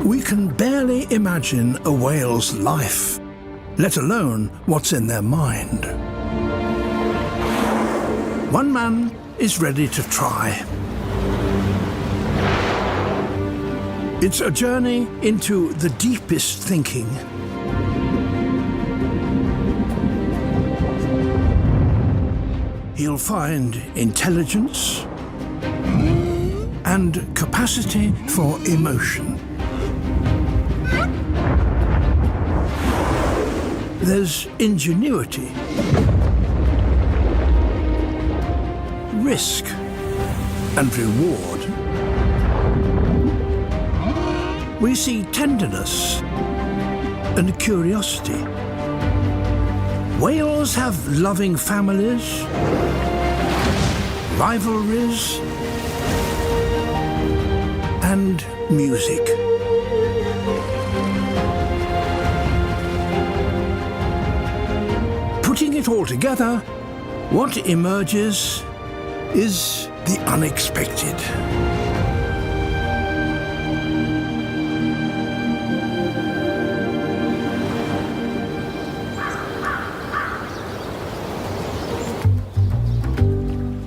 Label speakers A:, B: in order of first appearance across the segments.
A: We can barely imagine a whale's life, let alone what's in their mind. One man is ready to try. It's a journey into the deepest thinking. He'll find intelligence and capacity for emotion. There's ingenuity, risk, and reward. We see tenderness and curiosity. Whales have loving families, rivalries, and music. Putting it all together, what emerges is the unexpected.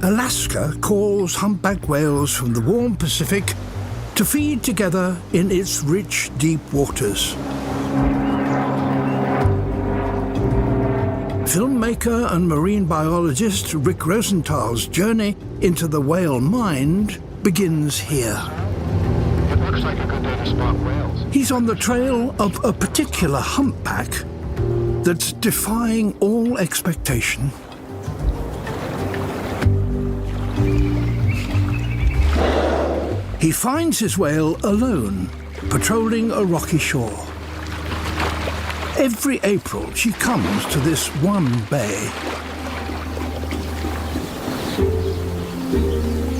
A: Alaska calls humpback whales from the warm Pacific to feed together in its rich, deep waters. Filmmaker and marine biologist Rick Rosenthal's journey into the whale mind begins here.
B: It looks like a good day to spot whales.
A: He's on the trail of a particular humpback that's defying all expectation. He finds his whale alone, patrolling a rocky shore. Every April, she comes to this one bay.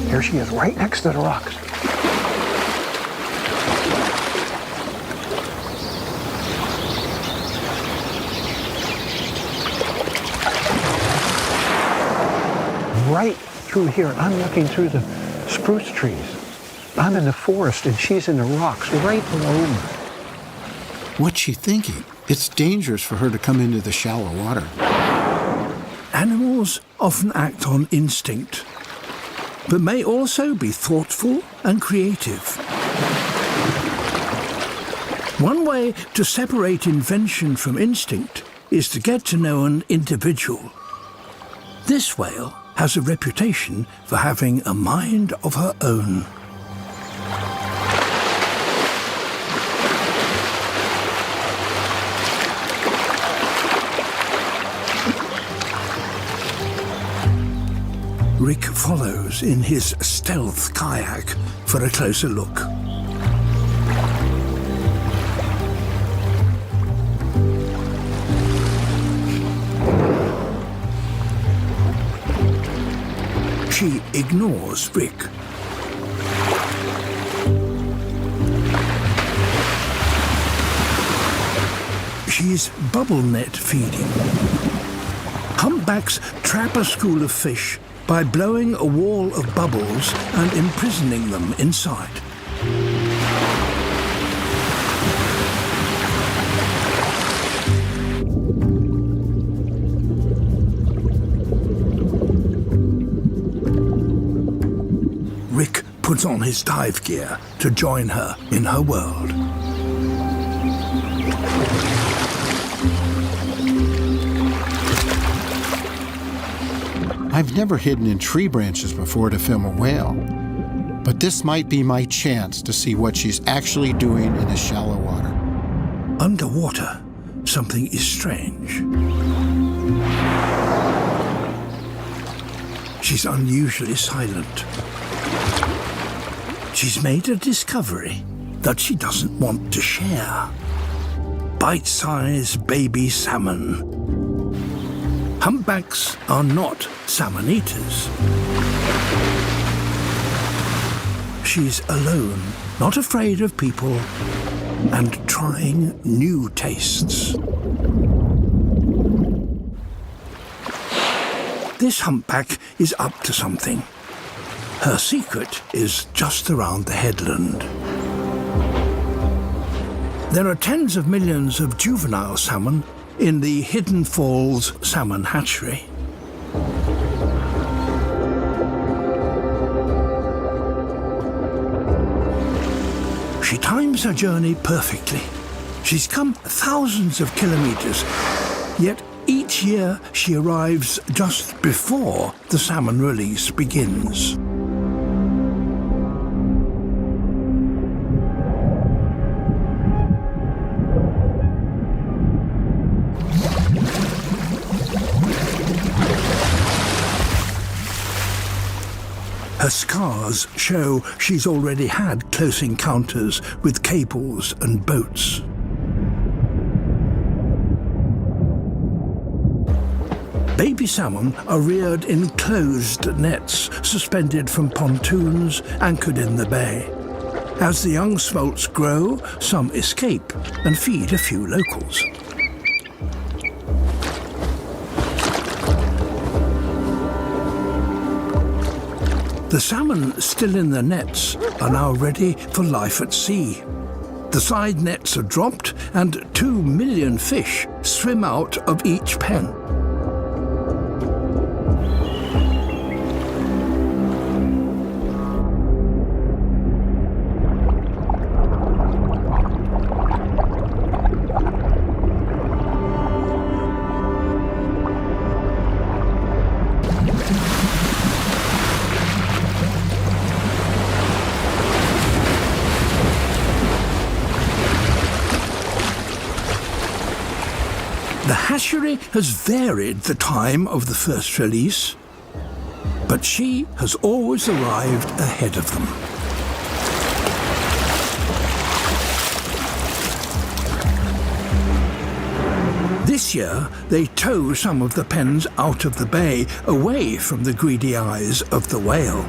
B: Here she is, right next to the rocks. Right through here, I'm looking through the spruce trees. I'm in the forest and she's in the rocks right below me.
C: What's she thinking? It's dangerous for her to come into the shallow water.
A: Animals often act on instinct, but may also be thoughtful and creative. One way to separate invention from instinct is to get to know an individual. This whale has a reputation for having a mind of her own. Rick follows in his stealth kayak for a closer look. She ignores Rick. She's bubble net feeding. Humpbacks trap a school of fish by blowing a wall of bubbles and imprisoning them inside. Rick puts on his dive gear to join her in her world.
C: I've never hidden in tree branches before to film a whale, but this might be my chance to see what she's actually doing in the shallow water.
A: Underwater, something is strange. She's unusually silent. She's made a discovery that she doesn't want to share. Bite-sized baby salmon. Humpbacks are not salmon eaters. She's alone, not afraid of people, and trying new tastes. This humpback is up to something. Her secret is just around the headland. There are tens of millions of juvenile salmon in the Hidden Falls Salmon Hatchery. She times her journey perfectly. She's come thousands of kilometers, yet each year she arrives just before the salmon release begins. Her scars show she's already had close encounters with cables and boats. Baby salmon are reared in closed nets suspended from pontoons anchored in the bay. As the young smolts grow, some escape and feed a few locals. The salmon still in the nets are now ready for life at sea. The side nets are dropped and 2 million fish swim out of each pen. The hatchery has varied the time of the first release, but she has always arrived ahead of them. This year, they tow some of the pens out of the bay, away from the greedy eyes of the whale.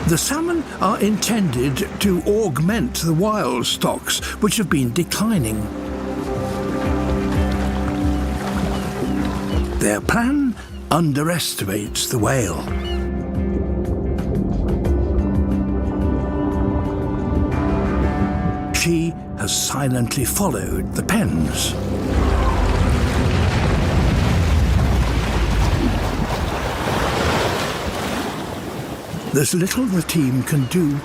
A: The salmon are intended to augment the wild stocks, which have been declining. Their plan underestimates the whale. She has silently followed the pens. There's little the team can do.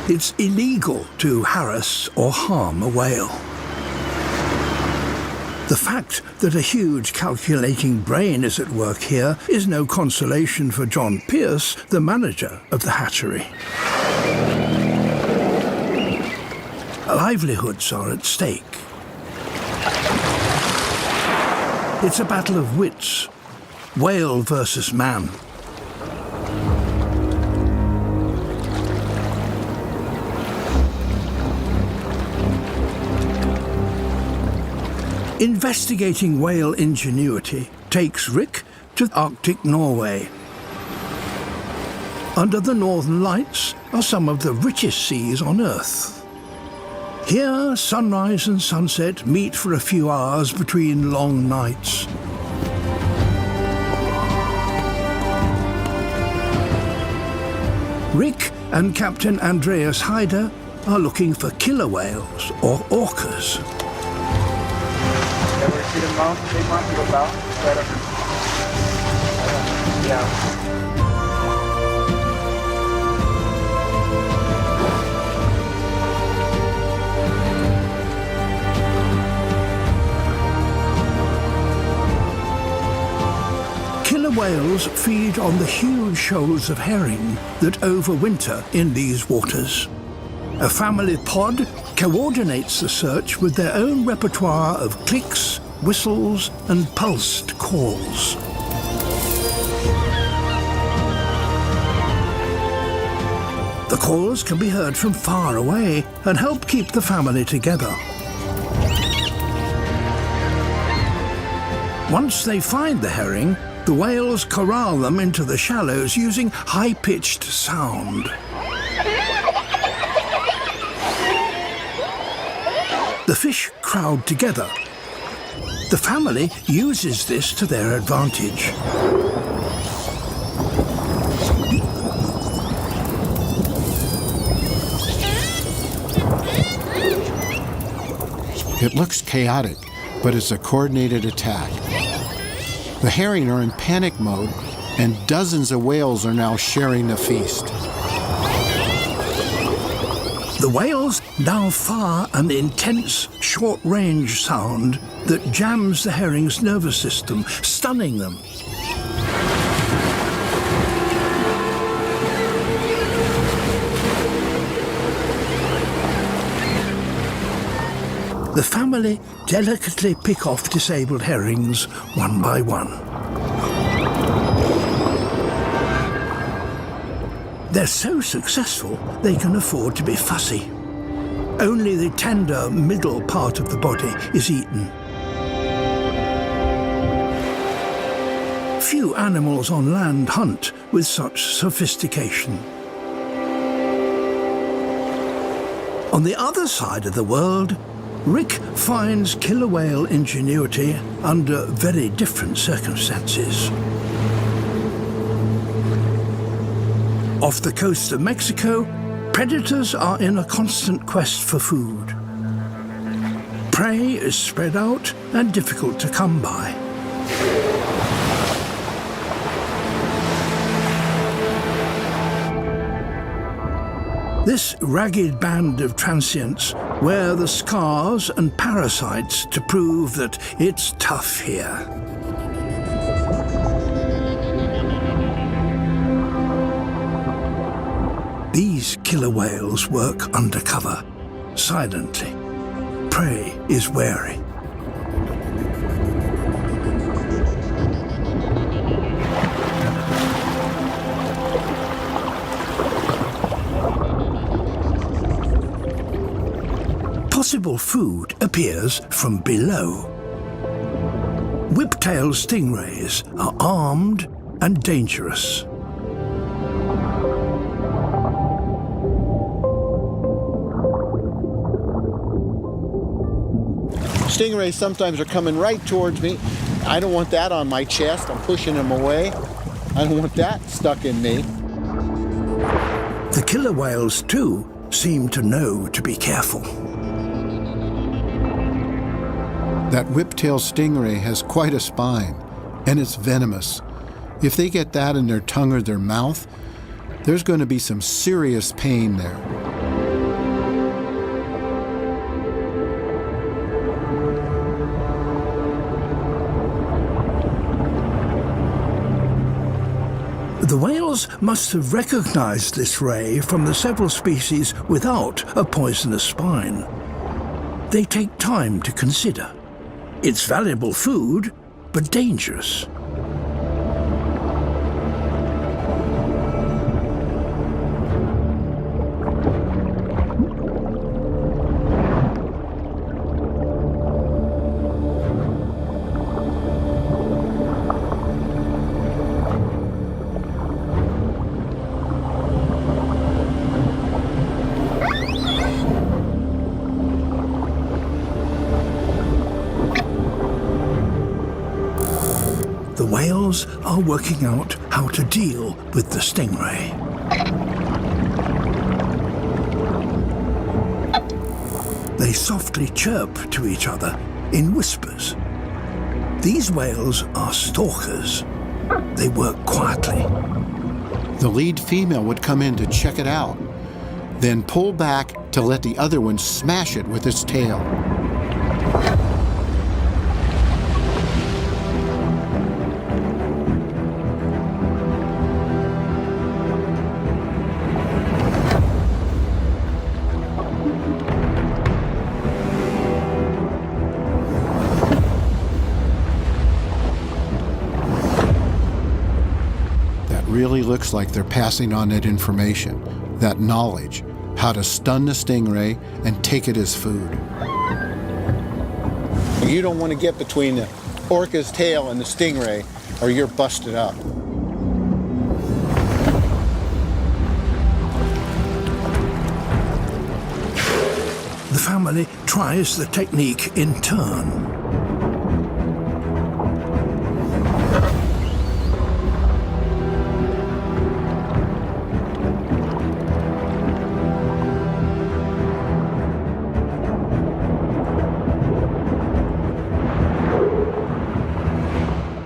A: It's illegal to harass or harm a whale. The fact that a huge calculating brain is at work here is no consolation for John Pierce, the manager of the hatchery. Livelihoods are at stake. It's a battle of wits, whale versus man. Investigating whale ingenuity takes Rick to Arctic Norway. Under the Northern Lights are some of the richest seas on Earth. Here, sunrise and sunset meet for a few hours between long nights. Rick and Captain Andreas Heider are looking for killer whales or orcas.
D: Ever see them mount? They mount to go down? Yeah.
A: Killer whales feed on the huge shoals of herring that overwinter in these waters. A family pod coordinates the search with their own repertoire of clicks, whistles, and pulsed calls. The calls can be heard from far away and help keep the family together. Once they find the herring, the whales corral them into the shallows using high-pitched sound. The fish crowd together. The family uses this to their advantage.
C: It looks chaotic, but it's a coordinated attack. The herring are in panic mode, and dozens of whales are now sharing the feast.
A: The whales now fire an intense, short-range sound that jams the herring's nervous system, stunning them. The family delicately pick off disabled herrings one by one. They're so successful they can afford to be fussy. Only the tender middle part of the body is eaten. Few animals on land hunt with such sophistication. On the other side of the world, Rick finds killer whale ingenuity under very different circumstances. Off the coast of Mexico, predators are in a constant quest for food. Prey is spread out and difficult to come by. This ragged band of transients wear the scars and parasites to prove that it's tough here. These killer whales work undercover, silently. Prey is wary. Possible food appears from below. Whiptail stingrays are armed and dangerous.
C: Stingrays sometimes are coming right towards me. I don't want that on my chest. I'm pushing them away. I don't want that stuck in me.
A: The killer whales, too, seem to know to be careful.
C: That whiptail stingray has quite a spine, and it's venomous. If they get that in their tongue or their mouth, there's going to be some serious pain there.
A: The whales must have recognized this ray from the several species without a poisonous spine. They take time to consider. It's valuable food, but dangerous. The whales are working out how to deal with the stingray. They softly chirp to each other in whispers. These whales are stalkers. They work quietly.
C: The lead female would come in to check it out, then pull back to let the other one smash it with its tail. Really looks like they're passing on that information, that knowledge, how to stun the stingray and take it as food. You don't want to get between the orca's tail and the stingray, or you're busted up.
A: The family tries the technique in turn.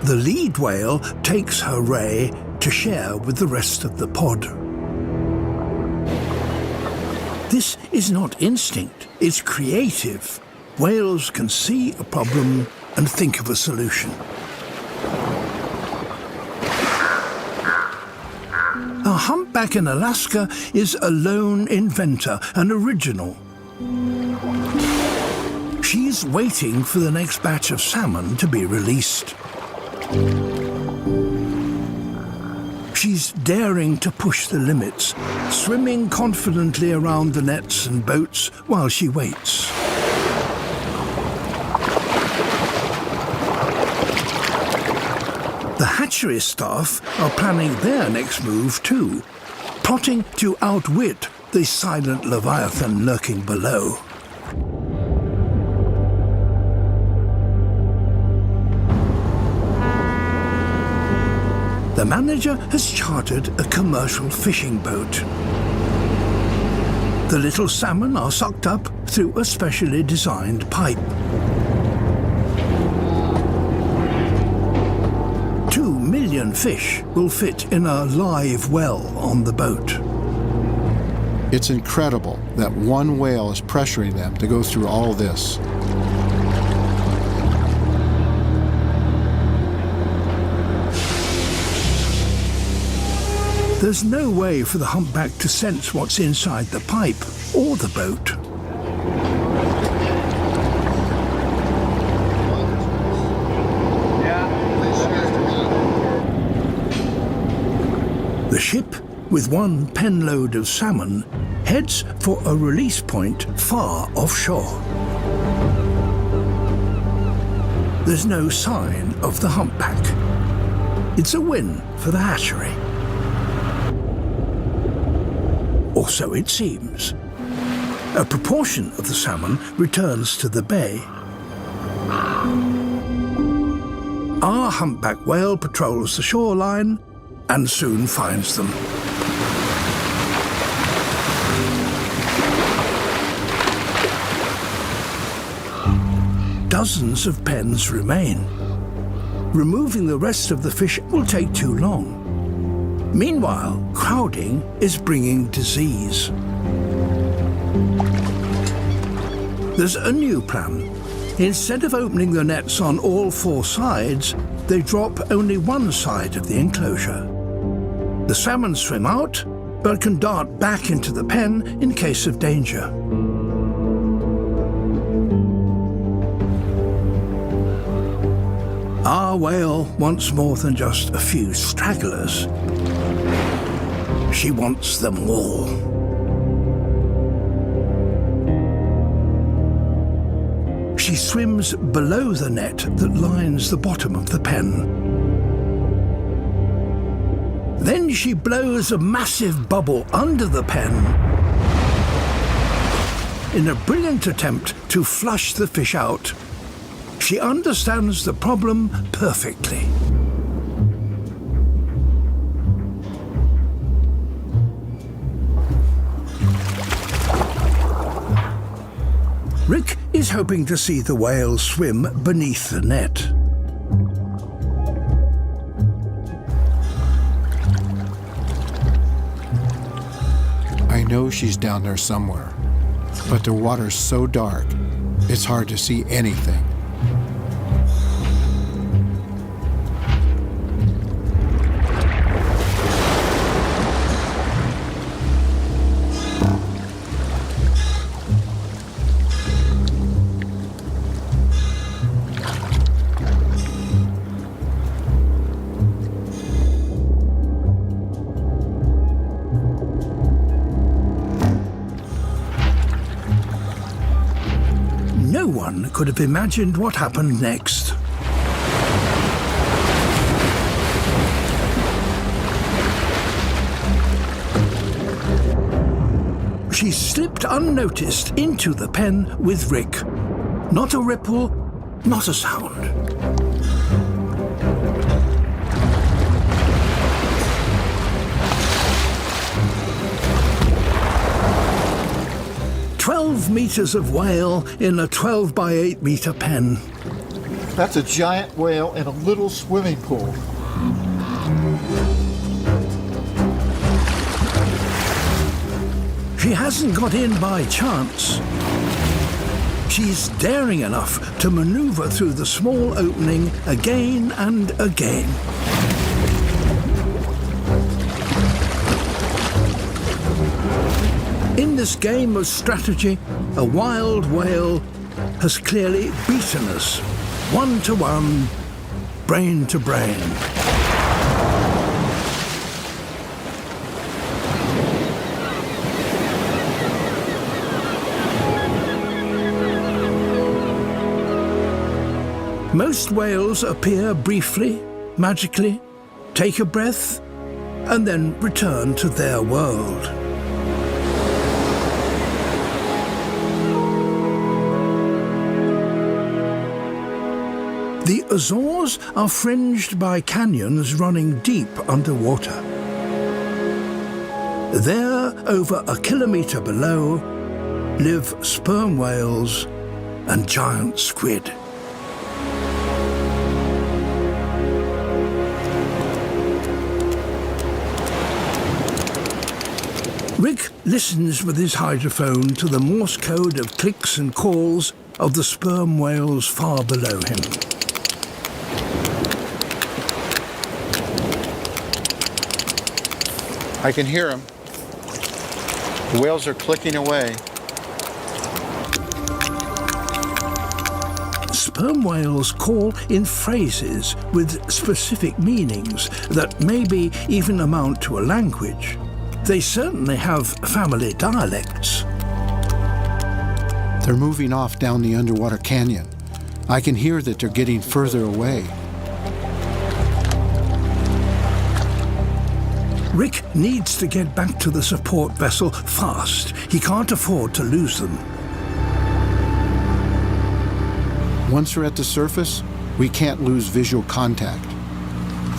A: The lead whale takes her ray to share with the rest of the pod. This is not instinct, it's creative. Whales can see a problem and think of a solution. A humpback in Alaska is a lone inventor, an original. She's waiting for the next batch of salmon to be released. She's daring to push the limits, swimming confidently around the nets and boats while she waits. The hatchery staff are planning their next move too, plotting to outwit the silent leviathan lurking below. The manager has chartered a commercial fishing boat. The little salmon are sucked up through a specially designed pipe. 2 million fish will fit in a live well on the boat.
C: It's incredible that one whale is pressuring them to go through all this.
A: There's no way for the humpback to sense what's inside the pipe or the boat. The ship, with one penload of salmon, heads for a release point far offshore. There's no sign of the humpback. It's a win for the hatchery. Or so it seems. A proportion of the salmon returns to the bay. Our humpback whale patrols the shoreline and soon finds them. Dozens of pens remain. Removing the rest of the fish will take too long. Meanwhile, crowding is bringing disease. There's a new plan. Instead of opening the nets on all 4 sides, they drop only one side of the enclosure. The salmon swim out, but can dart back into the pen in case of danger. Our whale wants more than just a few stragglers. She wants them all. She swims below the net that lines the bottom of the pen. Then she blows a massive bubble under the pen in a brilliant attempt to flush the fish out. She understands the problem perfectly. Rick is hoping to see the whale swim beneath the net.
C: I know she's down there somewhere, but the water's so dark, it's hard to see anything.
A: No one could have imagined what happened next. She slipped unnoticed into the pen with Rick. Not a ripple, not a sound. "12 meters of whale in a 12 by 8 meter pen.
E: That's a giant whale in a little swimming pool.
A: She hasn't got in by chance. She's daring enough to maneuver through the small opening again and again. In this game of strategy, a wild whale has clearly beaten us, 1-to-1, brain to brain. Most whales appear briefly, magically, take a breath, and then return to their world. The Azores are fringed by canyons running deep underwater. There, over a kilometre below, live sperm whales and giant squid. Rick listens with his hydrophone to the Morse code of clicks and calls of the sperm whales far below him.
C: I can hear them. The whales are clicking away.
A: Sperm whales call in phrases with specific meanings that maybe even amount to a language. They certainly have family dialects.
C: They're moving off down the underwater canyon. I can hear that they're getting further away.
A: Rick needs to get back to the support vessel fast. He can't afford to lose them.
C: Once we're at the surface, we can't lose visual contact.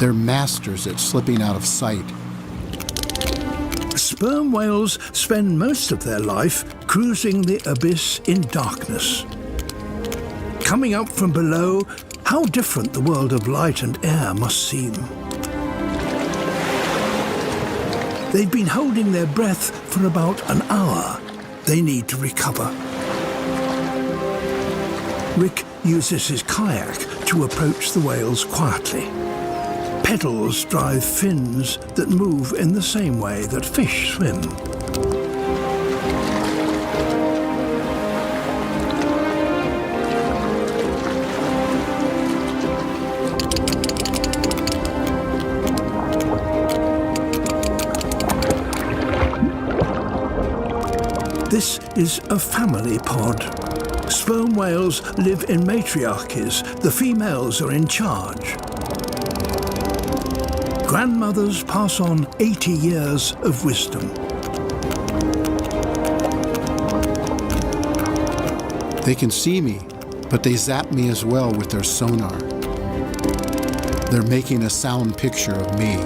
C: They're masters at slipping out of sight.
A: Sperm whales spend most of their life cruising the abyss in darkness. Coming up from below, how different the world of light and air must seem. They've been holding their breath for about an hour. They need to recover. Rick uses his kayak to approach the whales quietly. Pedals drive fins that move in the same way that fish swim. This is a family pod. Sperm whales live in matriarchies. The females are in charge. Grandmothers pass on 80 years of wisdom.
C: They can see me, but they zap me as well with their sonar. They're making a sound picture of me.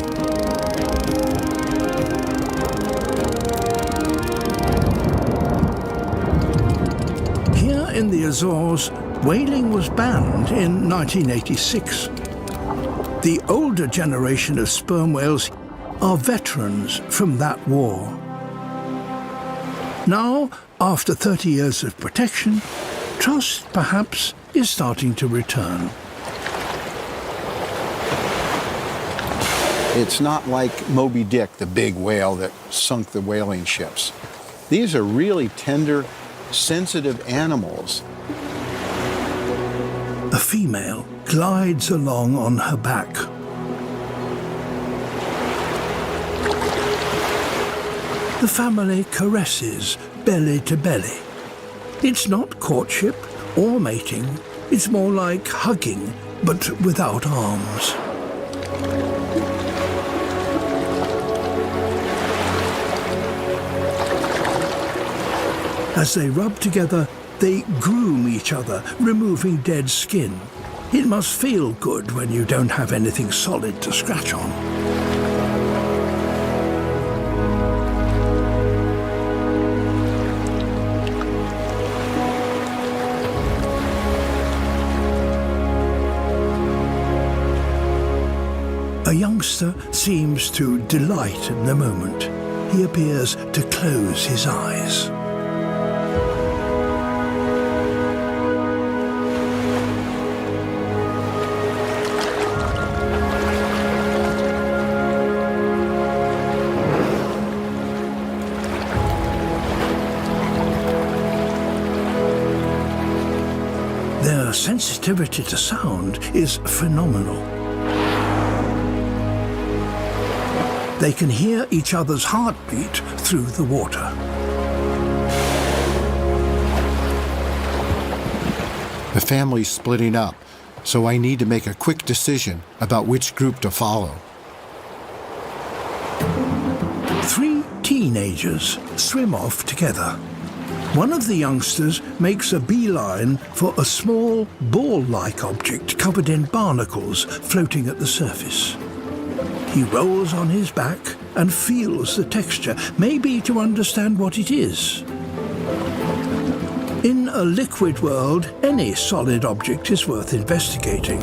A: Here in the Azores, whaling was banned in 1986. The older generation of sperm whales are veterans from that war. Now, after 30 years of protection, trust perhaps is starting to return.
C: It's not like Moby Dick, the big whale that sunk the whaling ships. These are really tender, sensitive animals.
A: A female glides along on her back. The family caresses belly to belly. It's not courtship or mating. It's more like hugging, but without arms. As they rub together, they groom each other, removing dead skin. It must feel good when you don't have anything solid to scratch on. A youngster seems to delight in the moment. He appears to close his eyes. Their sensitivity to sound is phenomenal. They can hear each other's heartbeat through the water.
C: The family's splitting up, so I need to make a quick decision about which group to follow.
A: 3 teenagers swim off together. One of the youngsters makes a beeline for a small ball-like object covered in barnacles floating at the surface. He rolls on his back and feels the texture, maybe to understand what it is. In a liquid world, any solid object is worth investigating.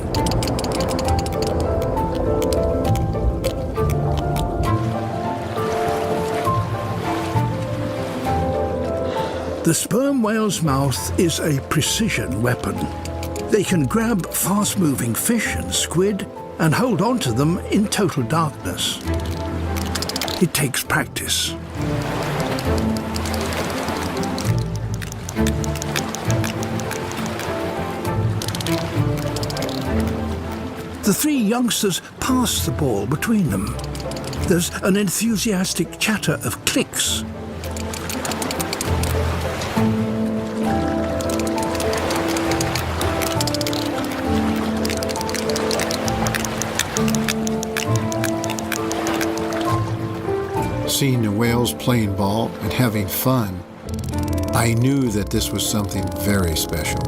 A: The sperm whale's mouth is a precision weapon. They can grab fast-moving fish and squid and hold on to them in total darkness. It takes practice. The 3 youngsters pass the ball between them. There's an enthusiastic chatter of clicks.
C: Seeing the whales playing ball and having fun, I knew that this was something very special.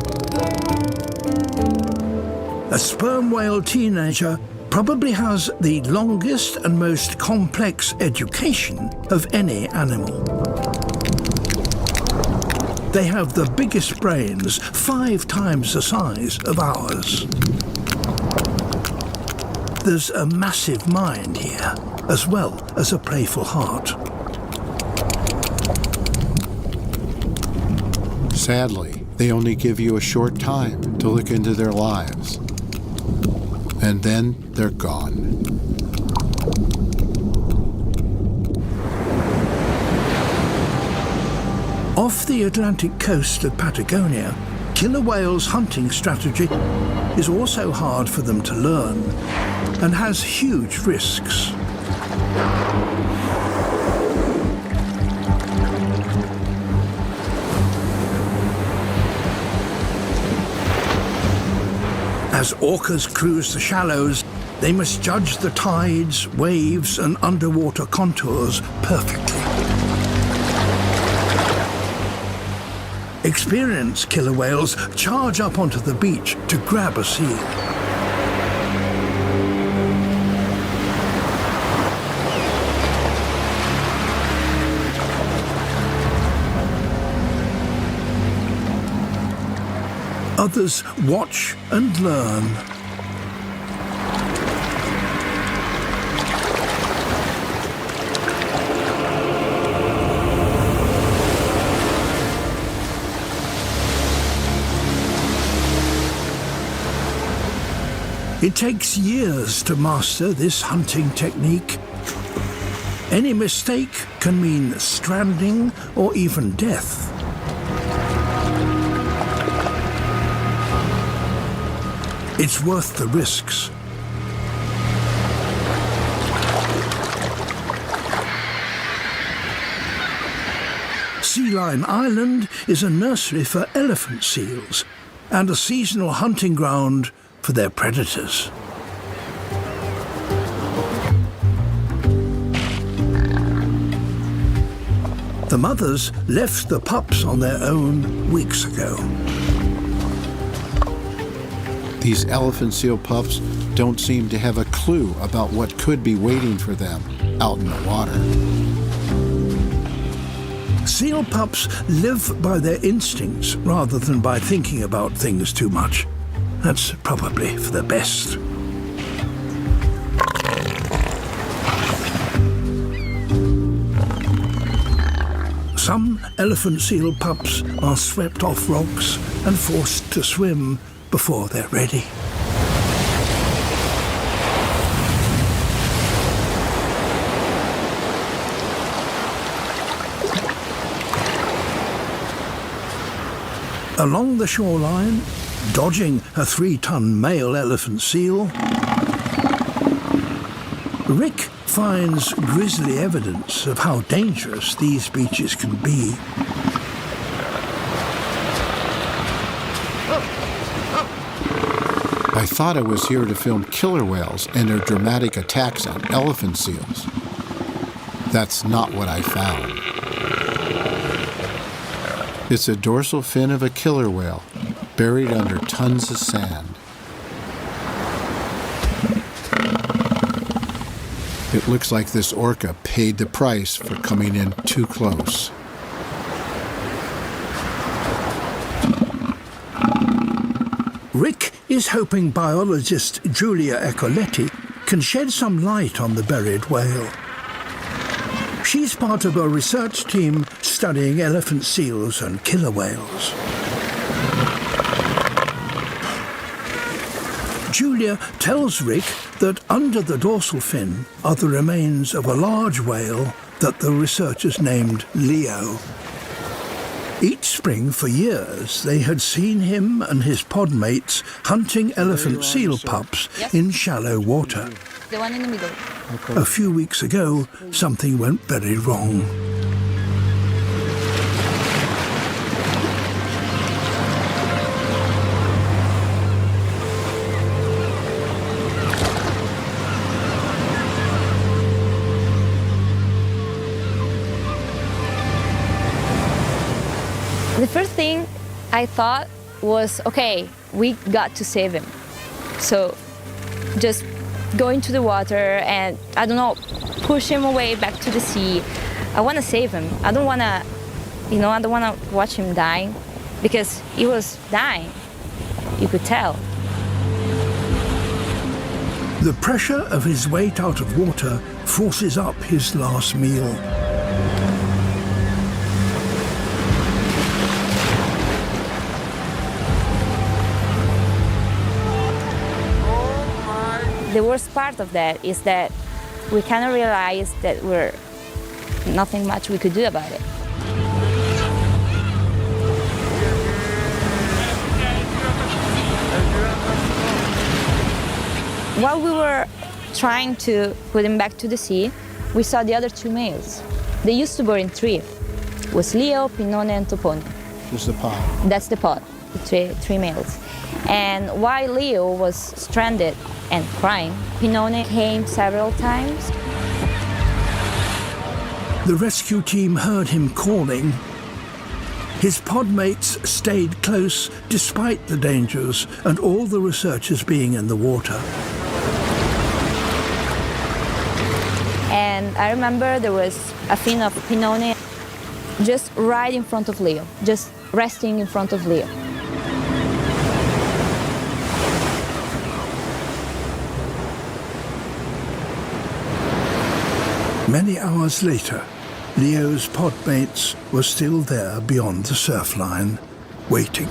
A: A sperm whale teenager probably has the longest and most complex education of any animal. They have the biggest brains, 5 times the size of ours. There's a massive mind here, as well as a playful heart.
C: Sadly, they only give you a short time to look into their lives. And then they're gone.
A: Off the Atlantic coast of Patagonia, killer whales' hunting strategy is also hard for them to learn and has huge risks. As orcas cruise the shallows, they must judge the tides, waves, and underwater contours perfectly. Experienced killer whales charge up onto the beach to grab a seal. Others watch and learn. It takes years to master this hunting technique. Any mistake can mean stranding or even death. It's worth the risks. Sea Lion Island is a nursery for elephant seals and a seasonal hunting ground for their predators. The mothers left the pups on their own weeks ago.
C: These elephant seal pups don't seem to have a clue about what could be waiting for them out in the water.
A: Seal pups live by their instincts rather than by thinking about things too much. That's probably for the best. Some elephant seal pups are swept off rocks and forced to swim before they're ready. Along the shoreline, dodging a 3-ton male elephant seal, Rick finds grisly evidence of how dangerous these beaches can be.
C: I thought I was here to film killer whales and their dramatic attacks on elephant seals. That's not what I found. It's a dorsal fin of a killer whale, buried under tons of sand. It looks like this orca paid the price for coming in too close.
A: Rick is hoping biologist Giulia Ecoletti can shed some light on the buried whale. She's part of a research team studying elephant seals and killer whales. Giulia tells Rick that under the dorsal fin are the remains of a large whale that the researchers named Leo. Each spring for years, they had seen him and his pod mates hunting elephant seal pups in shallow water.
F: The one in the middle.
A: A few weeks ago, something went very wrong.
F: The first thing I thought was, okay, we got to save him. So just go into the water and, I don't know, push him away back to the sea. I want to save him. I don't want to, I don't want to watch him dying, because he was dying. You could tell.
A: The pressure of his weight out of water forces up his last meal.
F: The worst part of that is that we kind of realized that we're nothing much we could do about it. While we were trying to put him back to the sea, we saw the other 2 males. They used to burn in 3. It was Leo, Pinone, and Topone.
E: This is the pod.
F: That's the pod, the 3 males. And while Leo was stranded and crying, Pinone came several times.
A: The rescue team heard him calling. His pod mates stayed close despite the dangers and all the researchers being in the water.
F: And I remember there was a fin of Pinone just right in front of Leo, just resting in front of Leo.
A: Many hours later, Leo's pod mates were still there beyond the surf line, waiting.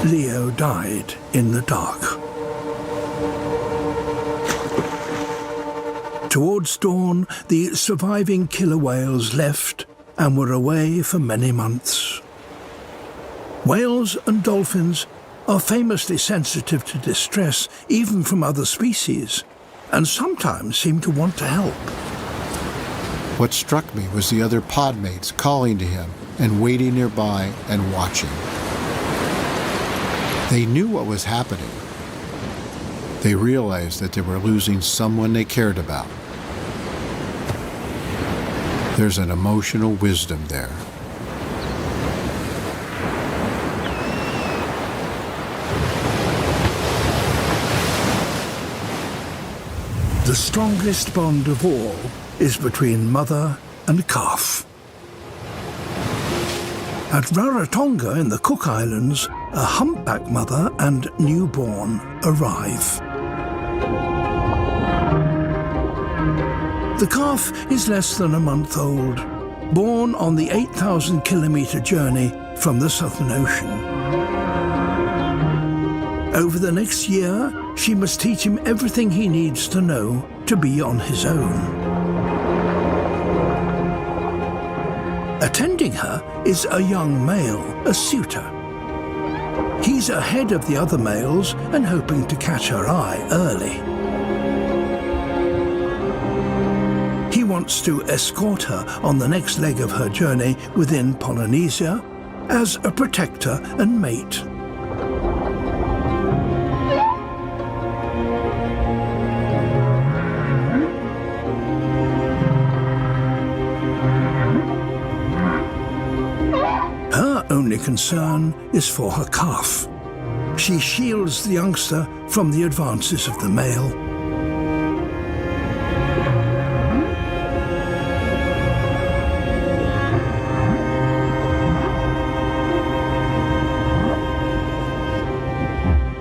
A: Leo died in the dark. Towards dawn, the surviving killer whales left and were away for many months. Whales and dolphins are famously sensitive to distress, even from other species, and sometimes seem to want to help.
C: What struck me was the other pod mates calling to him and waiting nearby and watching. They knew what was happening. They realized that they were losing someone they cared about. There's an emotional wisdom there.
A: The strongest bond of all is between mother and calf. At Rarotonga in the Cook Islands, a humpback mother and newborn arrive. The calf is less than a month old, born on the 8,000-kilometre journey from the Southern Ocean. Over the next year, she must teach him everything he needs to know to be on his own. Attending her is a young male, a suitor. He's ahead of the other males and hoping to catch her eye early. He wants to escort her on the next leg of her journey within Polynesia as a protector and mate. Her only concern is for her calf. She shields the youngster from the advances of the male.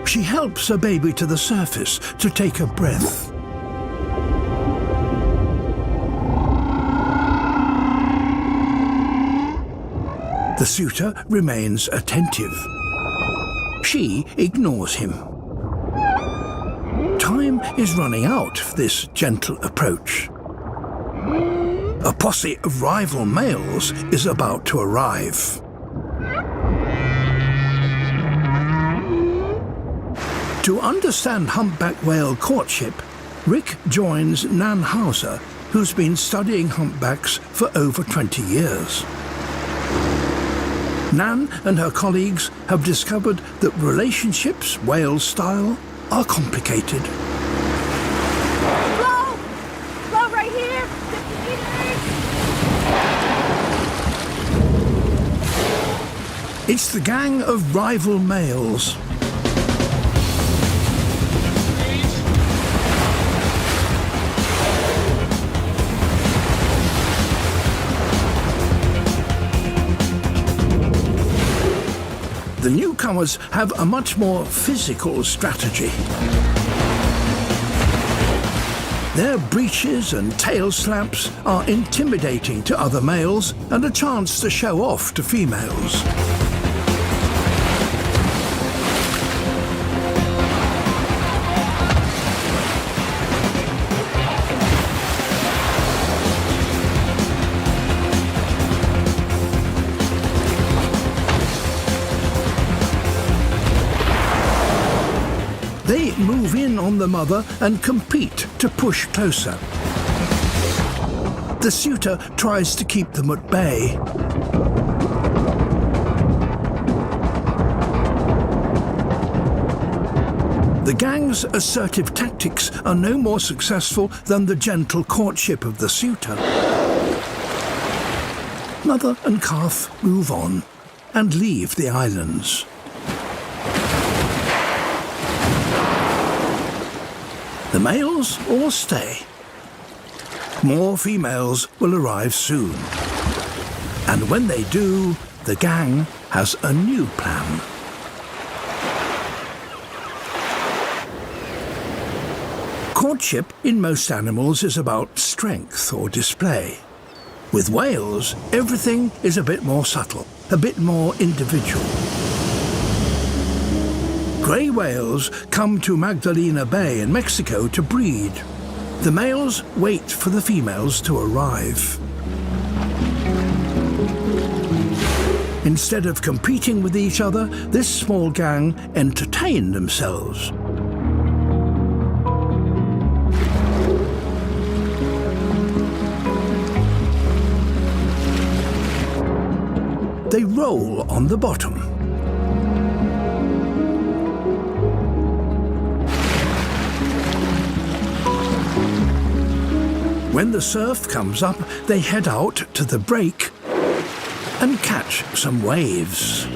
A: She helps her baby to the surface to take a breath. The suitor remains attentive. She ignores him. Time is running out for this gentle approach. A posse of rival males is about to arrive. To understand humpback whale courtship, Rick joins Nan Hauser, who's been studying humpbacks for over 20 years. Nan and her colleagues have discovered that relationships, whale style, are complicated.
F: Flow! Flow right here! 50 meters!
A: It's the gang of rival males. The newcomers have a much more physical strategy. Their breaches and tail slaps are intimidating to other males and a chance to show off to females. They move in on the mother and compete to push closer. The suitor tries to keep them at bay. The gang's assertive tactics are no more successful than the gentle courtship of the suitor. Mother and calf move on and leave the islands. The males all stay. More females will arrive soon. And when they do, the gang has a new plan. Courtship in most animals is about strength or display. With whales, everything is a bit more subtle, a bit more individual. Grey whales come to Magdalena Bay in Mexico to breed. The males wait for the females to arrive. Instead of competing with each other, this small gang entertain themselves. They roll on the bottom. When the surf comes up, they head out to the break and catch some waves.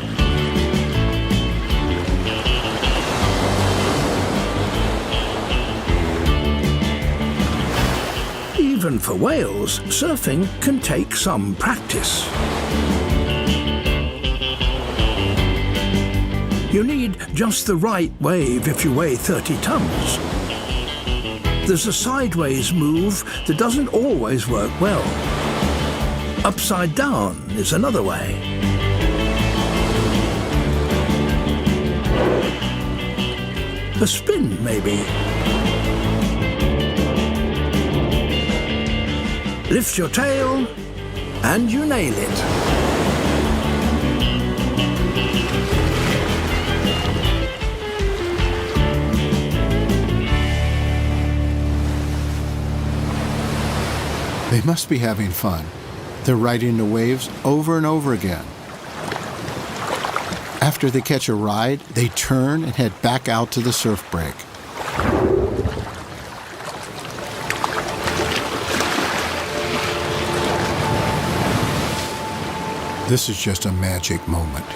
A: Even for whales, surfing can take some practice. You need just the right wave if you weigh 30 tons. There's a sideways move that doesn't always work well. Upside down is another way. A spin, maybe. Lift your tail, and you nail it.
C: They must be having fun. They're riding the waves over and over again. After they catch a ride, they turn and head back out to the surf break. This is just a magic moment.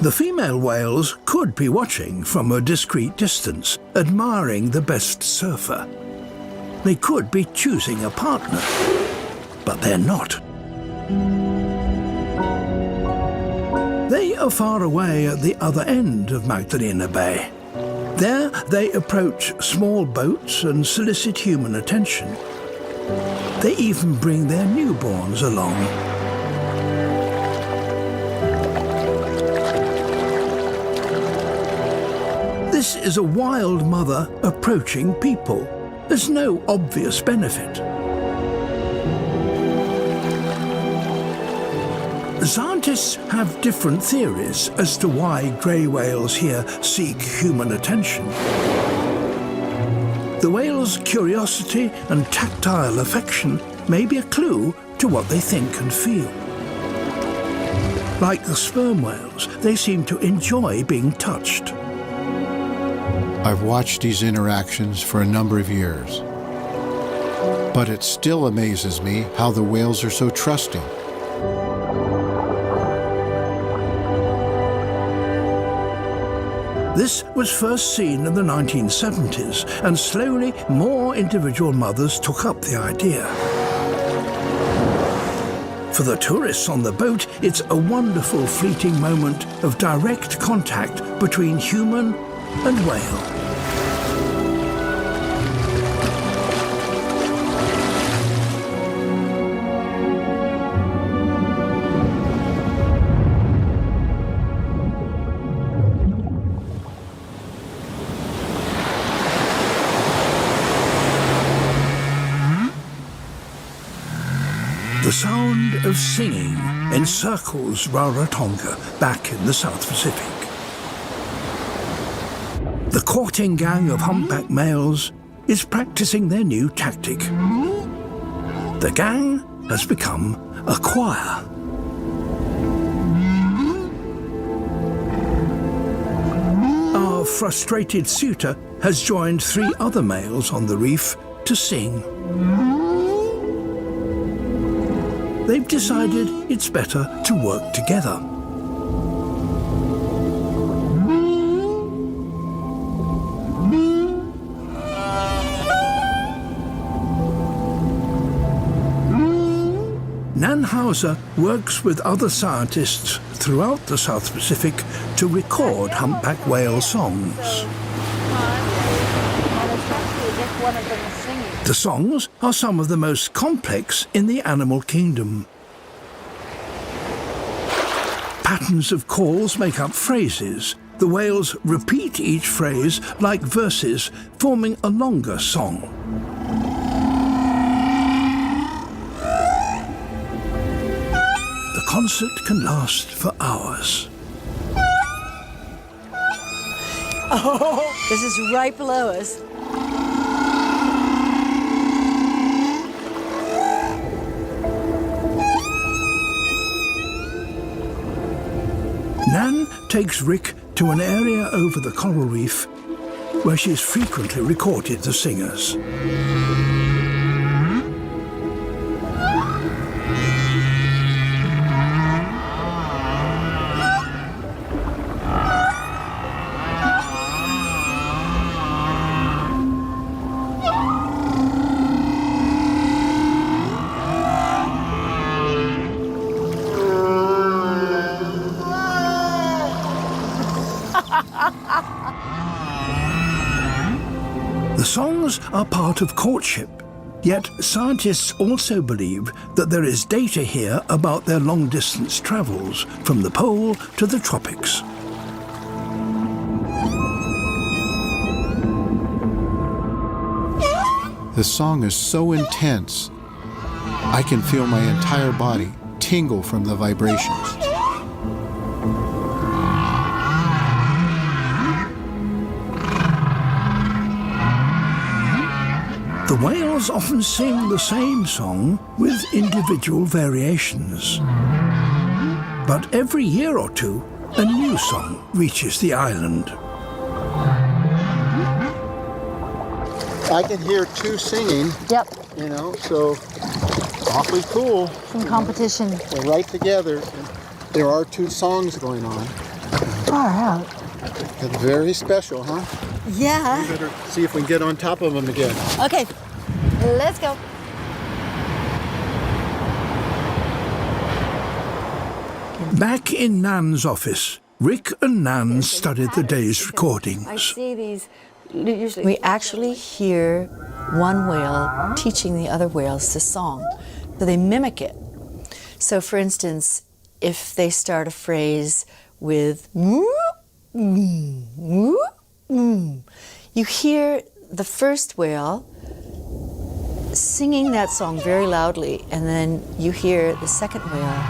A: The female whales could be watching from a discreet distance, admiring the best surfer. They could be choosing a partner, but they're not. They are far away at the other end of Magdalena Bay. There, they approach small boats and solicit human attention. They even bring their newborns along. This is a wild mother approaching people. There's no obvious benefit. Scientists have different theories as to why grey whales here seek human attention. The whale's curiosity and tactile affection may be a clue to what they think and feel. Like the sperm whales, they seem to enjoy being touched.
C: I've watched these interactions for a number of years, but it still amazes me how the whales are so trusting.
A: This was first seen in the 1970s, and slowly more individual mothers took up the idea. For the tourists on the boat, it's a wonderful fleeting moment of direct contact between human and whale. The sound of singing encircles Rarotonga back in the South Pacific. The courting gang of humpback males is practicing their new tactic. The gang has become a choir. Our frustrated suitor has joined 3 other males on the reef to sing. They've decided it's better to work together. Nan Hauser works with other scientists throughout the South Pacific to record humpback whale songs. The songs are some of the most complex in the animal kingdom. Patterns of calls make up phrases. The whales repeat each phrase like verses, forming a longer song. The concert can last for hours.
G: Oh, this is right below us.
A: Nan takes Rick to an area over the coral reef where she's frequently recorded the singers. Whales are part of courtship, yet scientists also believe that there is data here about their long-distance travels from the pole to the tropics.
C: The song is so intense, I can feel my entire body tingle from the vibrations.
A: The whales often sing the same song with individual variations. But every year or two, a new song reaches the island.
E: I can hear two singing,
G: Yep.
E: you know, so awfully cool.
G: Some competition.
E: They're right together. And there are two songs going on.
G: Far out.
E: They're very special, huh?
G: Yeah.
E: Better see if we can get on top of them again.
G: Okay. Let's go.
A: Back in Nan's office, Rick and Nan studied the day's
H: I
A: recordings.
H: see these usually.
G: We actually hear one whale teaching the other whales this song. So they mimic it. So for instance, if they start a phrase with "moo, moo, moo, moo," you hear the first whale singing that song very loudly, and then you hear the second whale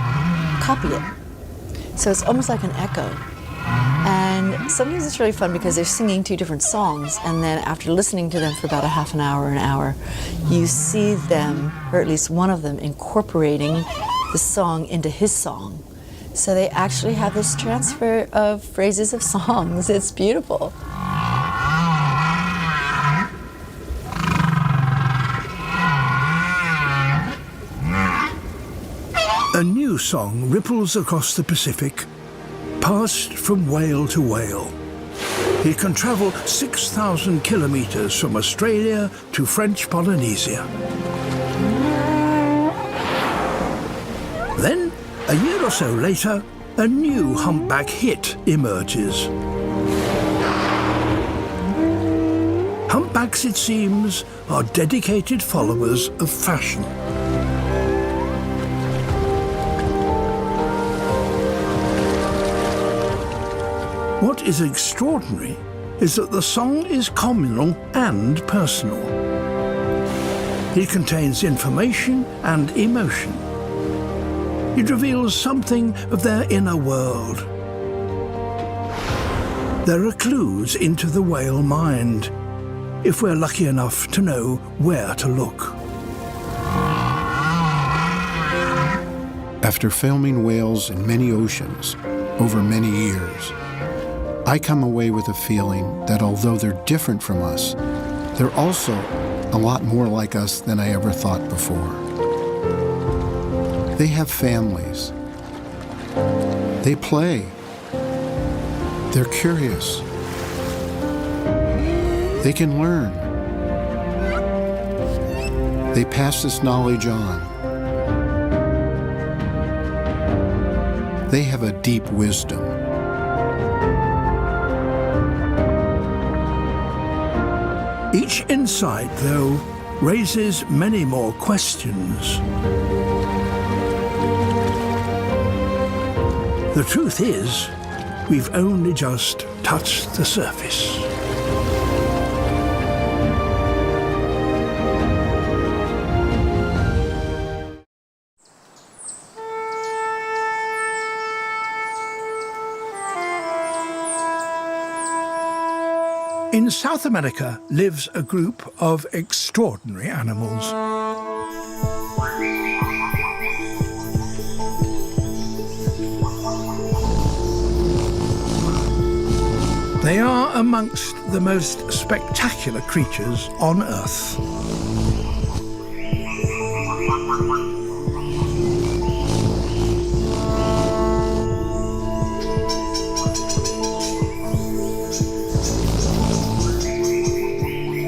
G: copy it. So it's almost like an echo. And sometimes it's really fun because they're singing two different songs, and then after listening to them for about a half an hour, you see them, or at least one of them, incorporating the song into his song. So they actually have this transfer of phrases of songs. It's beautiful.
A: A new song ripples across the Pacific, passed from whale to whale. It can travel 6,000 kilometers from Australia to French Polynesia. Then, a year or so later, a new humpback hit emerges. Humpbacks, it seems, are dedicated followers of fashion. What is extraordinary is that the song is communal and personal. It contains information and emotion. It reveals something of their inner world. There are clues into the whale mind, if we're lucky enough to know where to look.
C: After filming whales in many oceans over many years, I come away with a feeling that although they're different from us, they're also a lot more like us than I ever thought before. They have families. They play. They're curious. They can learn. They pass this knowledge on. They have a deep wisdom.
A: Each insight, though, raises many more questions. The truth is, we've only just touched the surface. In South America lives a group of extraordinary animals. They are amongst the most spectacular creatures on Earth.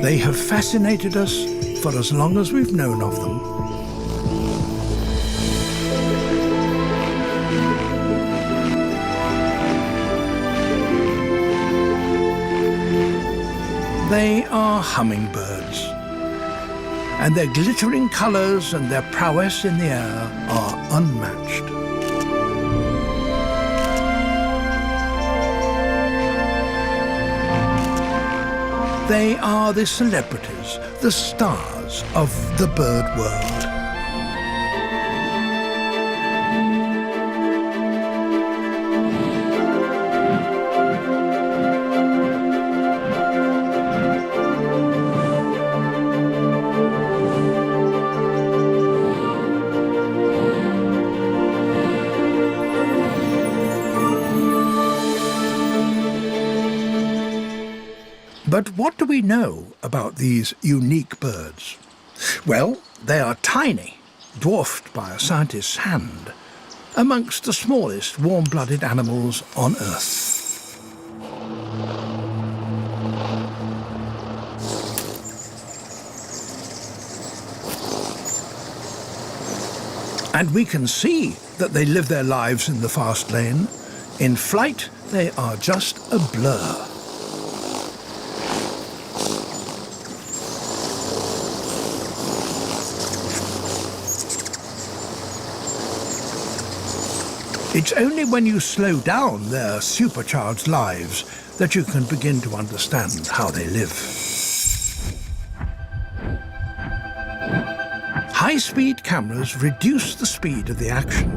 A: They have fascinated us for as long as we've known of them. They are hummingbirds. and their glittering colours and their prowess in the air are unmatched. They are the celebrities, the stars of the bird world. But what do we know about these unique birds? Well, they are tiny, dwarfed by a scientist's hand, amongst the smallest warm-blooded animals on Earth. And we can see that they live their lives in the fast lane. In flight, they are just a blur. It's only when you slow down their supercharged lives that you can begin to understand how they live. High-speed cameras reduce the speed of the action.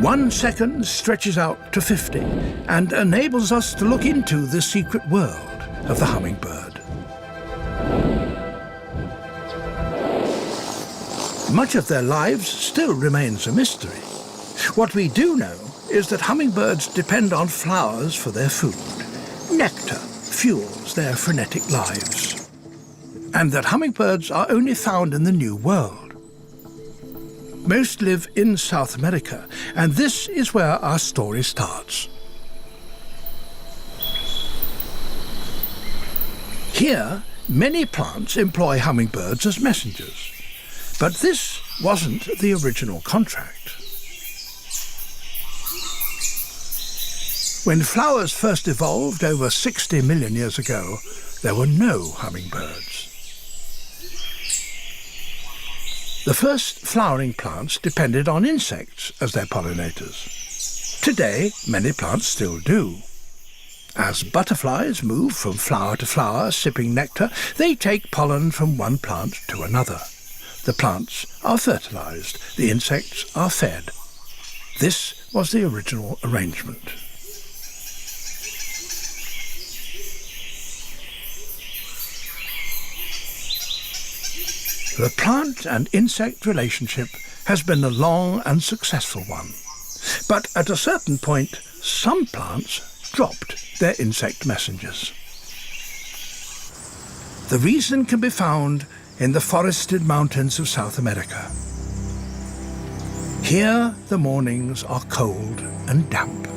A: 1 second stretches out to 50 and enables us to look into the secret world of the hummingbird. Much of their lives still remains a mystery. What we do know is that hummingbirds depend on flowers for their food. Nectar fuels their frenetic lives. And that hummingbirds are only found in the New World. Most live in South America, and this is where our story starts. Here, many plants employ hummingbirds as messengers. But this wasn't the original contract. When flowers first evolved over 60 million years ago, there were no hummingbirds. The first flowering plants depended on insects as their pollinators. Today, many plants still do. As butterflies move from flower to flower, sipping nectar, they take pollen from one plant to another. The plants are fertilized, the insects are fed. This was the original arrangement. The plant and insect relationship has been a long and successful one. But at a certain point, some plants dropped their insect messengers. The reason can be found in the forested mountains of South America. Here, the mornings are cold and damp.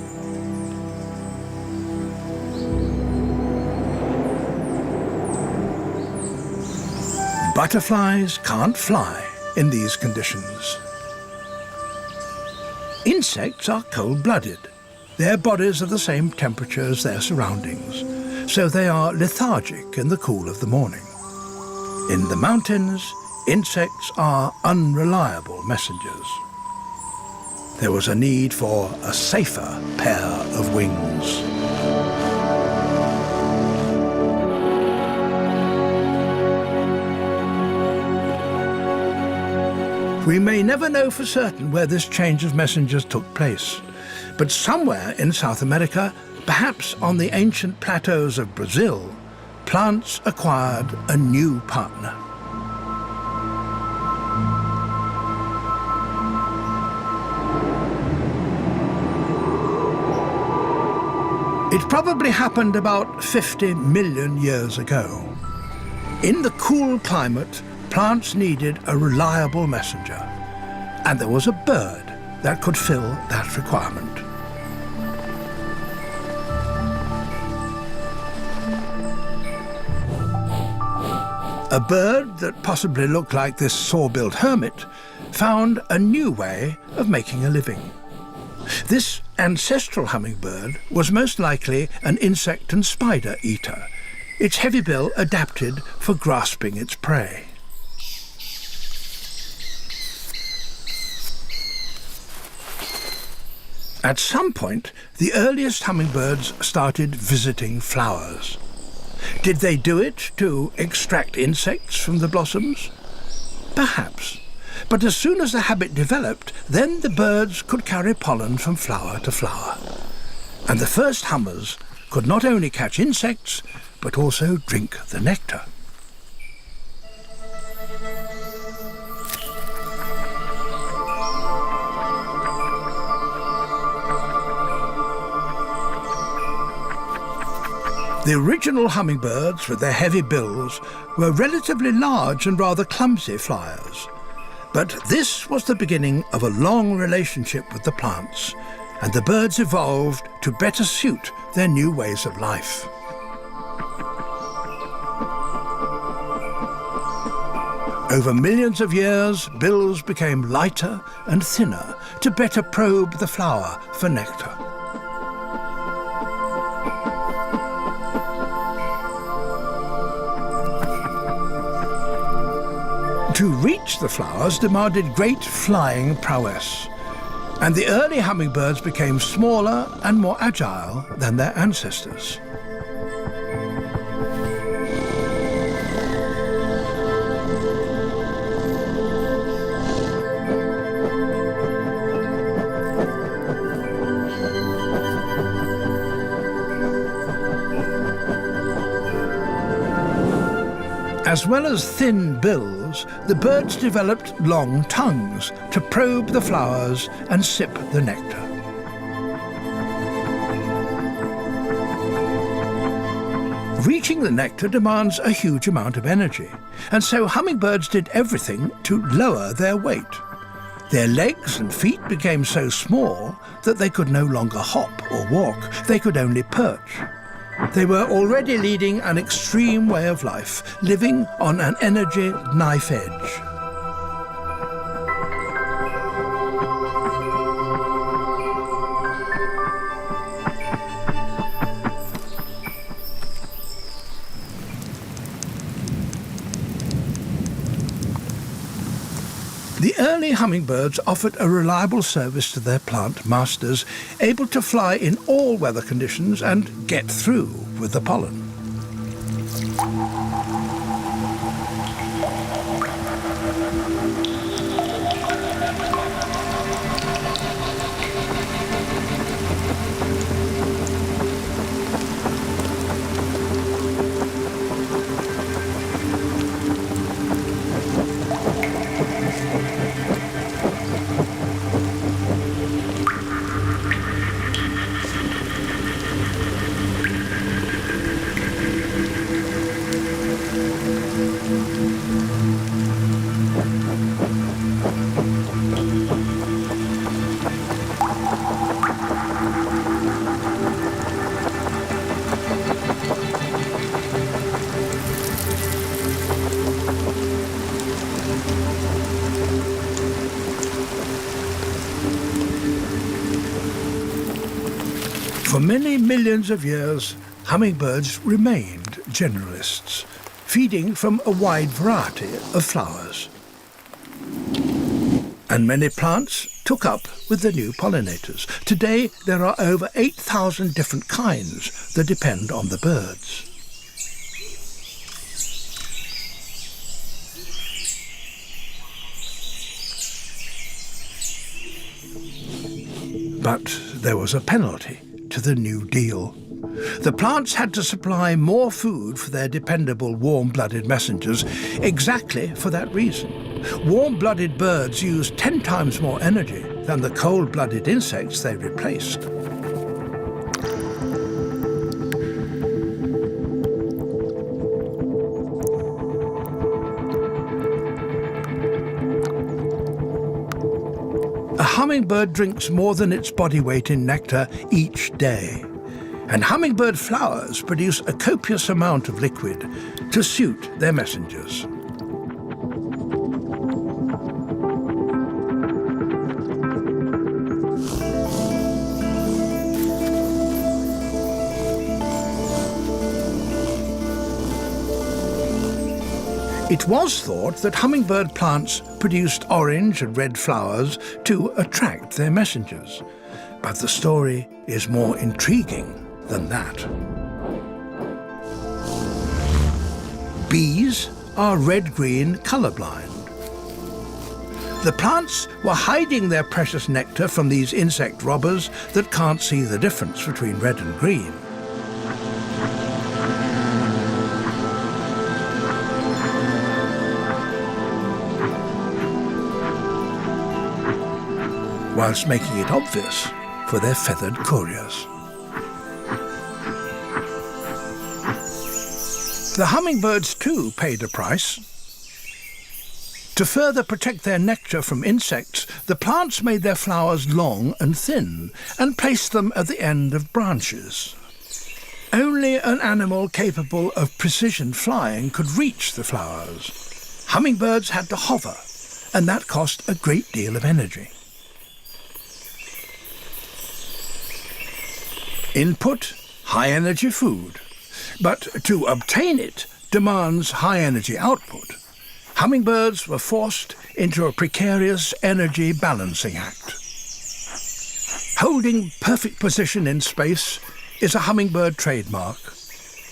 A: Butterflies can't fly in these conditions. Insects are cold-blooded. Their bodies are the same temperature as their surroundings, so they are lethargic in the cool of the morning. In the mountains, insects are unreliable messengers. There was a need for a safer pair of wings. We may never know for certain where this change of messengers took place, but somewhere in South America, perhaps on the ancient plateaus of Brazil, plants acquired a new partner. It probably happened about 50 million years ago. In the cool climate, plants needed a reliable messenger, and there was a bird that could fill that requirement. A bird that possibly looked like this saw-billed hermit found a new way of making a living. This ancestral hummingbird was most likely an insect and spider eater, its heavy bill adapted for grasping its prey. At some point, the earliest hummingbirds started visiting flowers. Did they do it to extract insects from the blossoms? Perhaps. But as soon as the habit developed, then the birds could carry pollen from flower to flower. And the first hummers could not only catch insects, but also drink the nectar. The original hummingbirds, with their heavy bills, were relatively large and rather clumsy flyers. But this was the beginning of a long relationship with the plants, and the birds evolved to better suit their new ways of life. Over millions of years, bills became lighter and thinner to better probe the flower for nectar. To reach the flowers demanded great flying prowess, and the early hummingbirds became smaller and more agile than their ancestors. As well as thin bills, the birds developed long tongues to probe the flowers and sip the nectar. Reaching the nectar demands a huge amount of energy, and so hummingbirds did everything to lower their weight. Their legs and feet became so small that they could no longer hop or walk, they could only perch. They were already leading an extreme way of life, living on an energy knife edge. The early hummingbirds offered a reliable service to their plant masters, able to fly in all weather conditions and get through with the pollen. For many millions of years, hummingbirds remained generalists, feeding from a wide variety of flowers. And many plants took up with the new pollinators. Today, there are over 8,000 different kinds that depend on the birds. But there was a penalty to the New Deal. The plants had to supply more food for their dependable warm-blooded messengers exactly for that reason. Warm-blooded birds use 10 times more energy than the cold-blooded insects they replaced. A hummingbird drinks more than its body weight in nectar each day. And hummingbird flowers produce a copious amount of liquid to suit their messengers. It was thought that hummingbird plants produced orange and red flowers to attract their messengers. But the story is more intriguing than that. Bees are red-green colorblind. The plants were hiding their precious nectar from these insect robbers that can't see the difference between red and green. Whilst making it obvious for their feathered couriers. The hummingbirds too paid a price. To further protect their nectar from insects, the plants made their flowers long and thin and placed them at the end of branches. Only an animal capable of precision flying could reach the flowers. Hummingbirds had to hover, and that cost a great deal of energy. Input, high-energy food, but to obtain it demands high-energy output. Hummingbirds were forced into a precarious energy balancing act. Holding perfect position in space is a hummingbird trademark.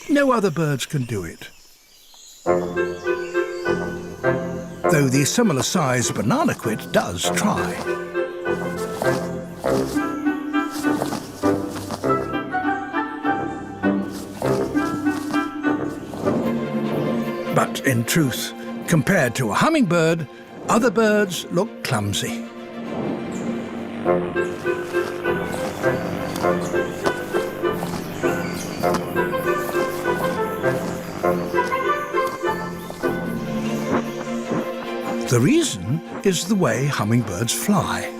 A: No other birds can do it. Though the similar-sized bananaquit does try. But in truth, compared to a hummingbird, other birds look clumsy. The reason is the way hummingbirds fly.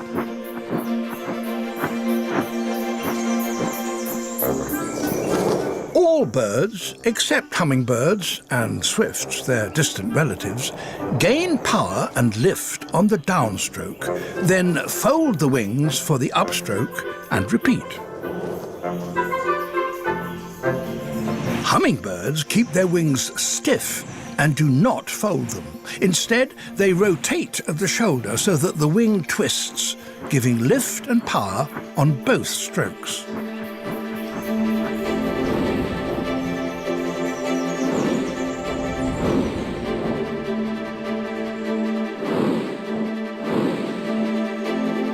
A: All birds, except hummingbirds and swifts, their distant relatives, gain power and lift on the downstroke, then fold the wings for the upstroke and repeat. Hummingbirds keep their wings stiff and do not fold them. Instead, they rotate at the shoulder so that the wing twists, giving lift and power on both strokes.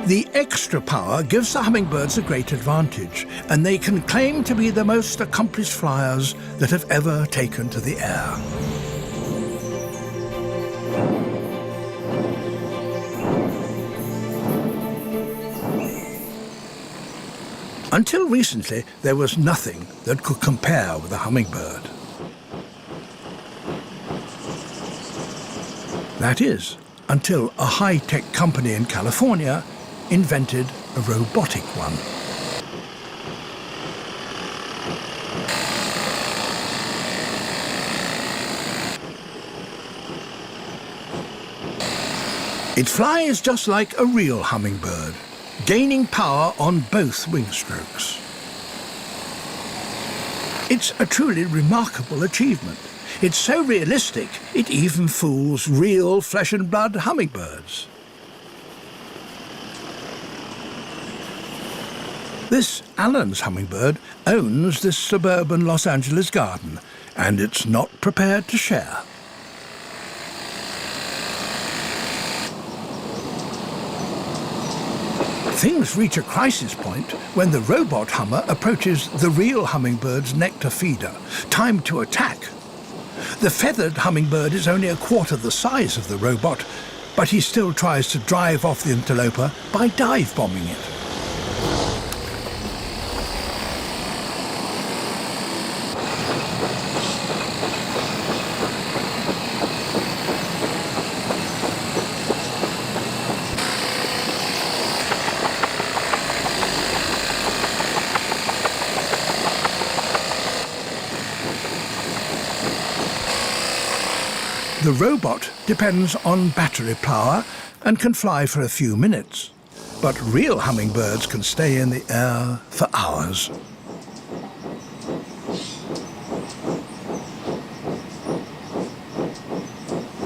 A: The extra power gives the hummingbirds a great advantage, and they can claim to be the most accomplished flyers that have ever taken to the air. Until recently, there was nothing that could compare with a hummingbird. That is, until a high-tech company in California invented a robotic one. It flies just like a real hummingbird, gaining power on both wing strokes. It's a truly remarkable achievement. It's so realistic, it even fools real flesh and blood hummingbirds. This Allen's hummingbird owns this suburban Los Angeles garden, and it's not prepared to share. Things reach a crisis point when the robot hummer approaches the real hummingbird's nectar feeder. Time to attack. The feathered hummingbird is only a quarter the size of the robot, but he still tries to drive off the interloper by dive-bombing it. The robot depends on battery power and can fly for a few minutes, but real hummingbirds can stay in the air for hours.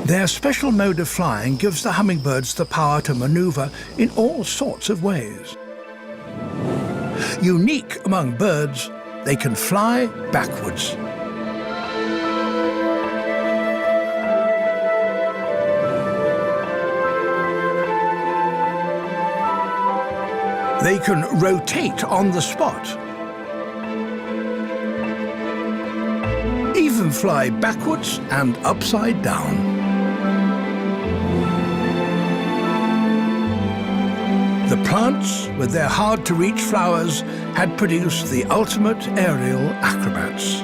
A: Their special mode of flying gives the hummingbirds the power to maneuver in all sorts of ways. Unique among birds, they can fly backwards. They can rotate on the spot, even fly backwards and upside down. The plants, with their hard-to-reach flowers, had produced the ultimate aerial acrobats.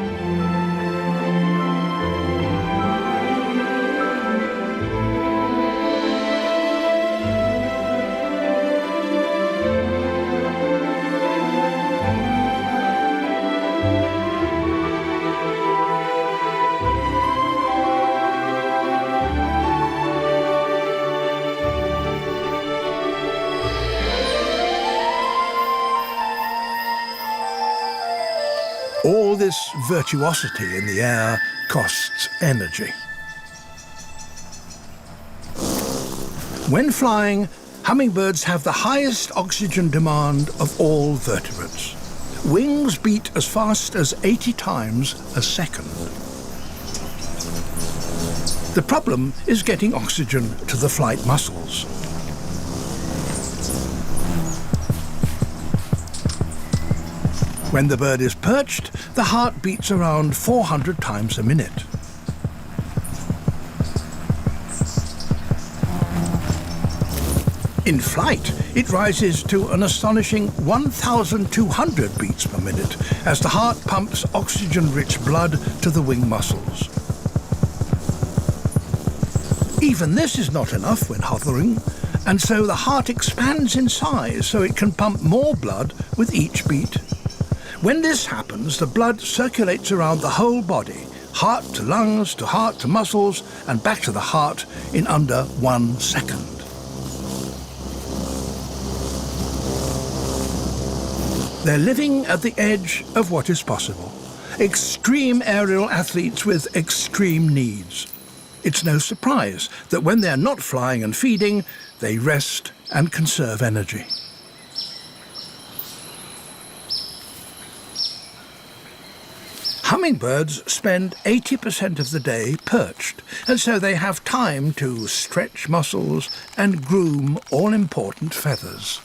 A: All this virtuosity in the air costs energy. When flying, hummingbirds have the highest oxygen demand of all vertebrates. Wings beat as fast as 80 times a second. The problem is getting oxygen to the flight muscles. When the bird is perched, the heart beats around 400 times a minute. In flight, it rises to an astonishing 1,200 beats per minute as the heart pumps oxygen-rich blood to the wing muscles. Even this is not enough when hovering, and so the heart expands in size so it can pump more blood with each beat. When this happens, the blood circulates around the whole body, heart to lungs, to heart to muscles, and back to the heart in under 1 second. They're living at the edge of what is possible. Extreme aerial athletes with extreme needs. It's no surprise that when they're not flying and feeding, they rest and conserve energy. Hummingbirds spend 80% of the day perched, and so they have time to stretch muscles and groom all-important feathers.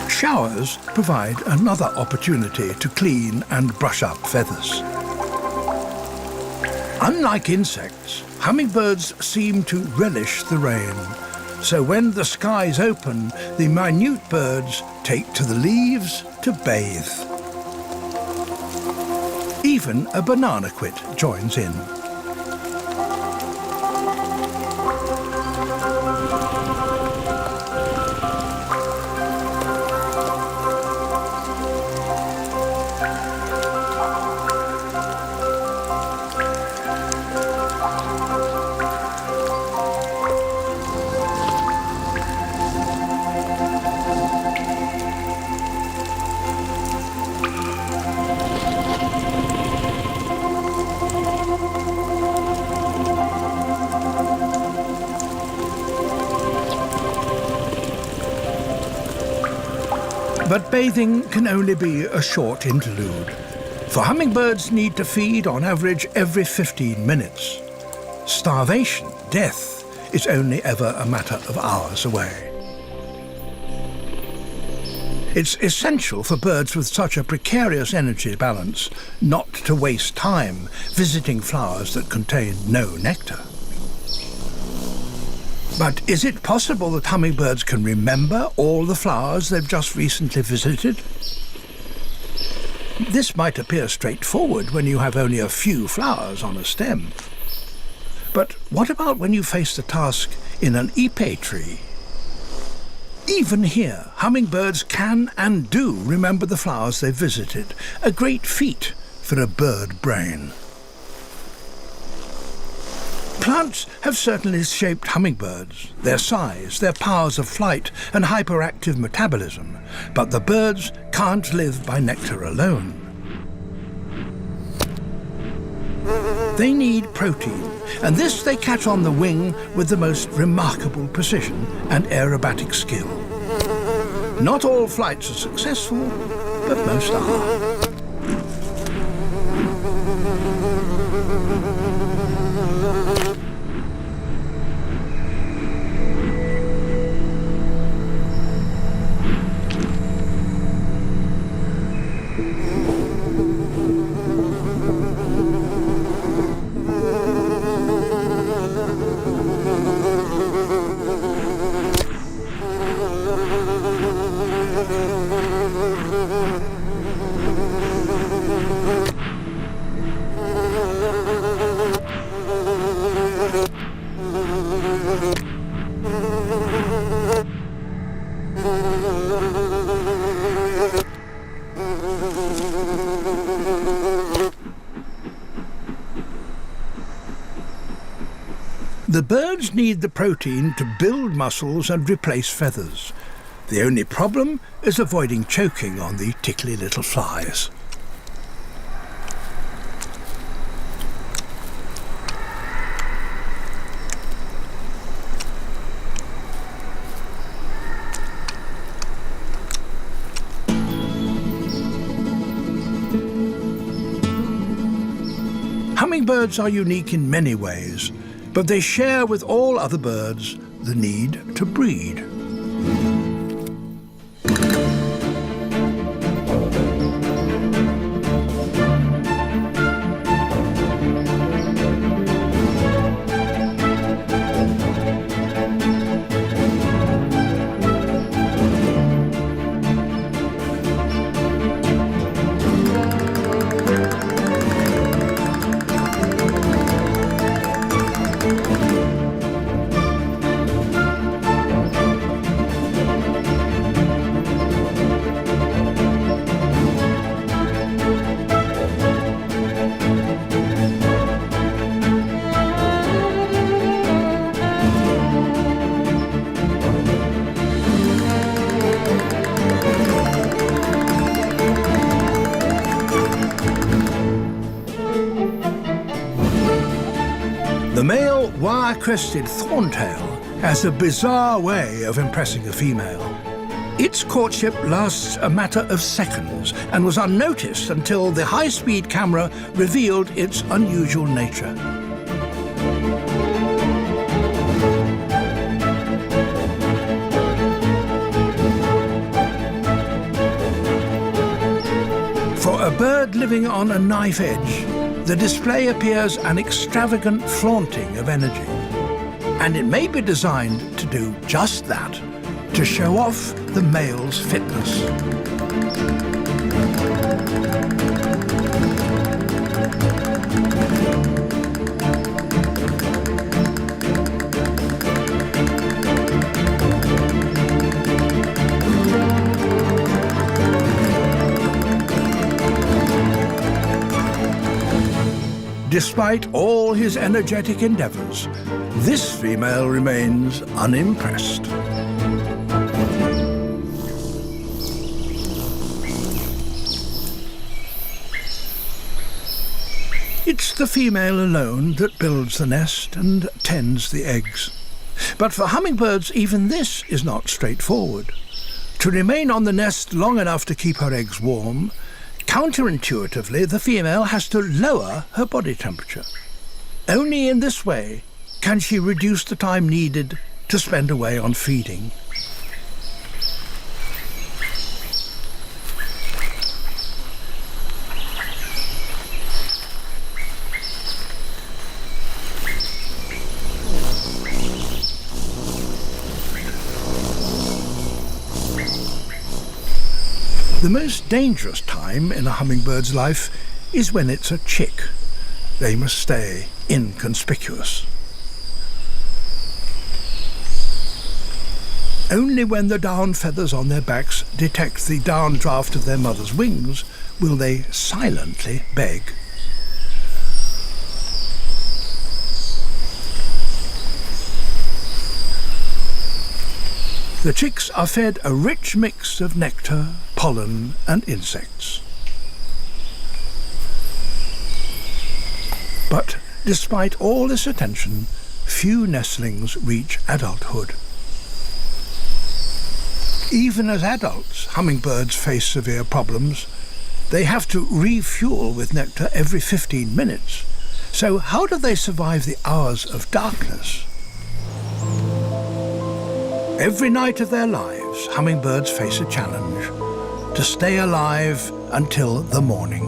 A: Showers provide another opportunity to clean and brush up feathers. Unlike insects, hummingbirds seem to relish the rain. So when the skies open, the minute birds take to the leaves to bathe. Even a banana quit joins in. But bathing can only be a short interlude, for hummingbirds need to feed on average every 15 minutes. Starvation, death, is only ever a matter of hours away. It's essential for birds with such a precarious energy balance not to waste time visiting flowers that contain no nectar. But is it possible that hummingbirds can remember all the flowers they've just recently visited? This might appear straightforward when you have only a few flowers on a stem. But what about when you face the task in an ipe tree? Even here, hummingbirds can and do remember the flowers they've visited, a great feat for a bird brain. Plants have certainly shaped hummingbirds, their size, their powers of flight and hyperactive metabolism, but the birds can't live by nectar alone. They need protein, and this they catch on the wing with the most remarkable precision and aerobatic skill. Not all flights are successful, but most are. The birds need the protein to build muscles and replace feathers. The only problem is avoiding choking on the tickly little flies. Hummingbirds are unique in many ways, but they share with all other birds the need to breed. The male wire-crested thorntail has a bizarre way of impressing a female. Its courtship lasts a matter of seconds and was unnoticed until the high-speed camera revealed its unusual nature. For a bird living on a knife edge, the display appears an extravagant flaunting of energy. And it may be designed to do just that, to show off the male's fitness. Despite all his energetic endeavors, this female remains unimpressed. It's the female alone that builds the nest and tends the eggs. But for hummingbirds, even this is not straightforward. To remain on the nest long enough to keep her eggs warm, counterintuitively, the female has to lower her body temperature. Only in this way can she reduce the time needed to spend away on feeding. The most dangerous time in a hummingbird's life is when it's a chick. They must stay inconspicuous. Only when the down feathers on their backs detect the downdraft of their mother's wings will they silently beg. The chicks are fed a rich mix of nectar, pollen and insects. But despite all this attention, few nestlings reach adulthood. Even as adults, hummingbirds face severe problems. They have to refuel with nectar every 15 minutes. So how do they survive the hours of darkness? Every night of their lives, hummingbirds face a challenge: to stay alive until the morning.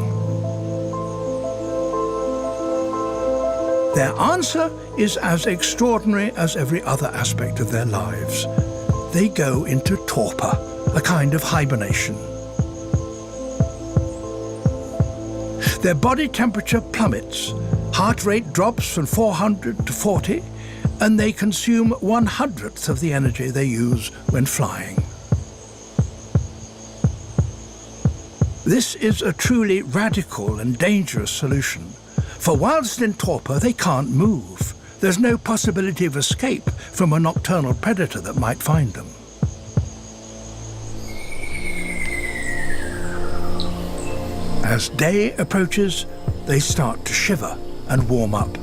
A: Their answer is as extraordinary as every other aspect of their lives. They go into torpor, a kind of hibernation. Their body temperature plummets, heart rate drops from 400 to 40, and they consume 1/100th of the energy they use when flying. This is a truly radical and dangerous solution, for whilst in torpor they can't move. There's no possibility of escape from a nocturnal predator that might find them. As day approaches, they start to shiver and warm up.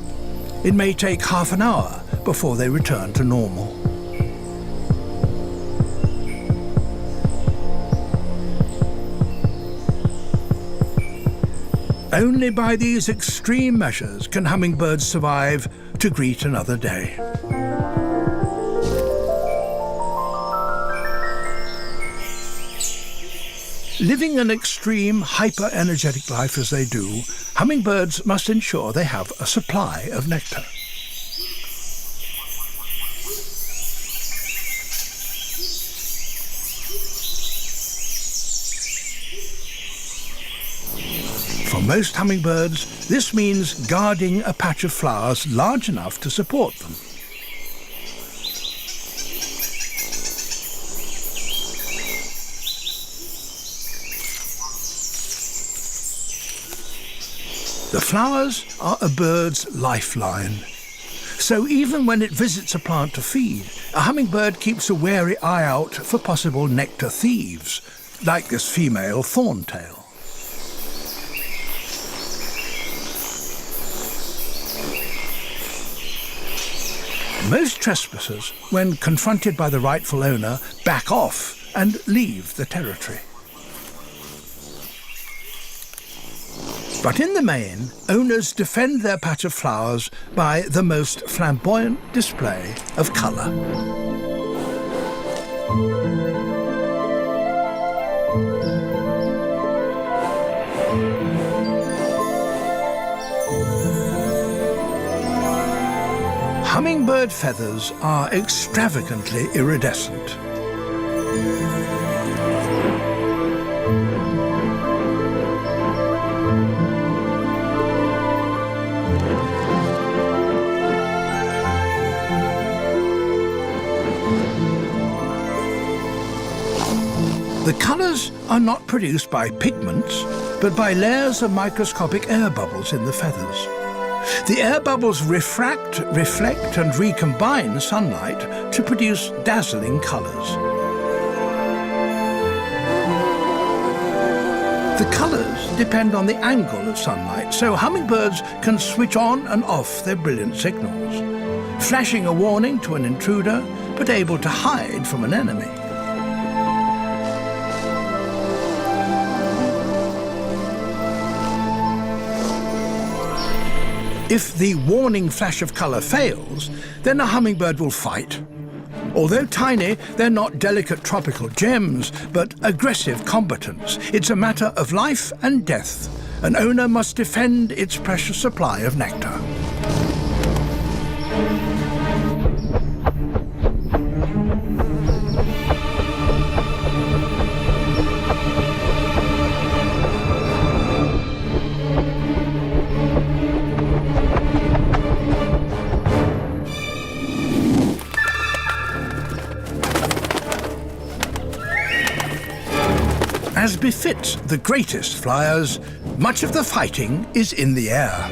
A: It may take half an hour before they return to normal. Only by these extreme measures can hummingbirds survive to greet another day. Living an extreme, hyper-energetic life as they do, hummingbirds must ensure they have a supply of nectar. For most hummingbirds, this means guarding a patch of flowers large enough to support them. The flowers are a bird's lifeline. So even when it visits a plant to feed, a hummingbird keeps a wary eye out for possible nectar thieves, like this female thorntail. Most trespassers, when confronted by the rightful owner, back off and leave the territory. But in the main, owners defend their patch of flowers by the most flamboyant display of colour. Hummingbird feathers are extravagantly iridescent. The colours are not produced by pigments, but by layers of microscopic air bubbles in the feathers. The air bubbles refract, reflect and recombine sunlight to produce dazzling colours. The colours depend on the angle of sunlight, so hummingbirds can switch on and off their brilliant signals, flashing a warning to an intruder, but able to hide from an enemy. If the warning flash of colour fails, then a hummingbird will fight. Although tiny, they're not delicate tropical gems, but aggressive combatants. It's a matter of life and death. An owner must defend its precious supply of nectar. As befits the greatest flyers, much of the fighting is in the air.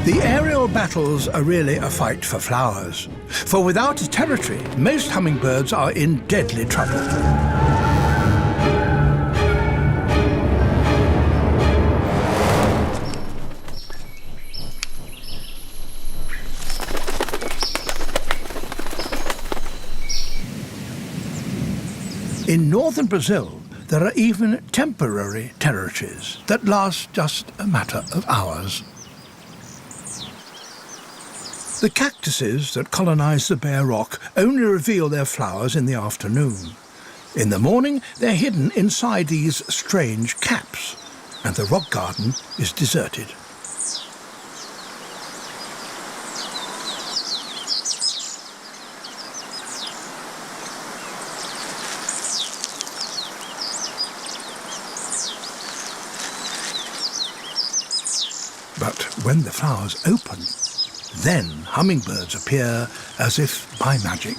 A: The aerial battles are really a fight for flowers, for without a territory, most hummingbirds are in deadly trouble. In northern Brazil, there are even temporary territories that last just a matter of hours. The cactuses that colonize the bare rock only reveal their flowers in the afternoon. In the morning, they're hidden inside these strange caps, and the rock garden is deserted. But when the flowers open, then hummingbirds appear as if by magic.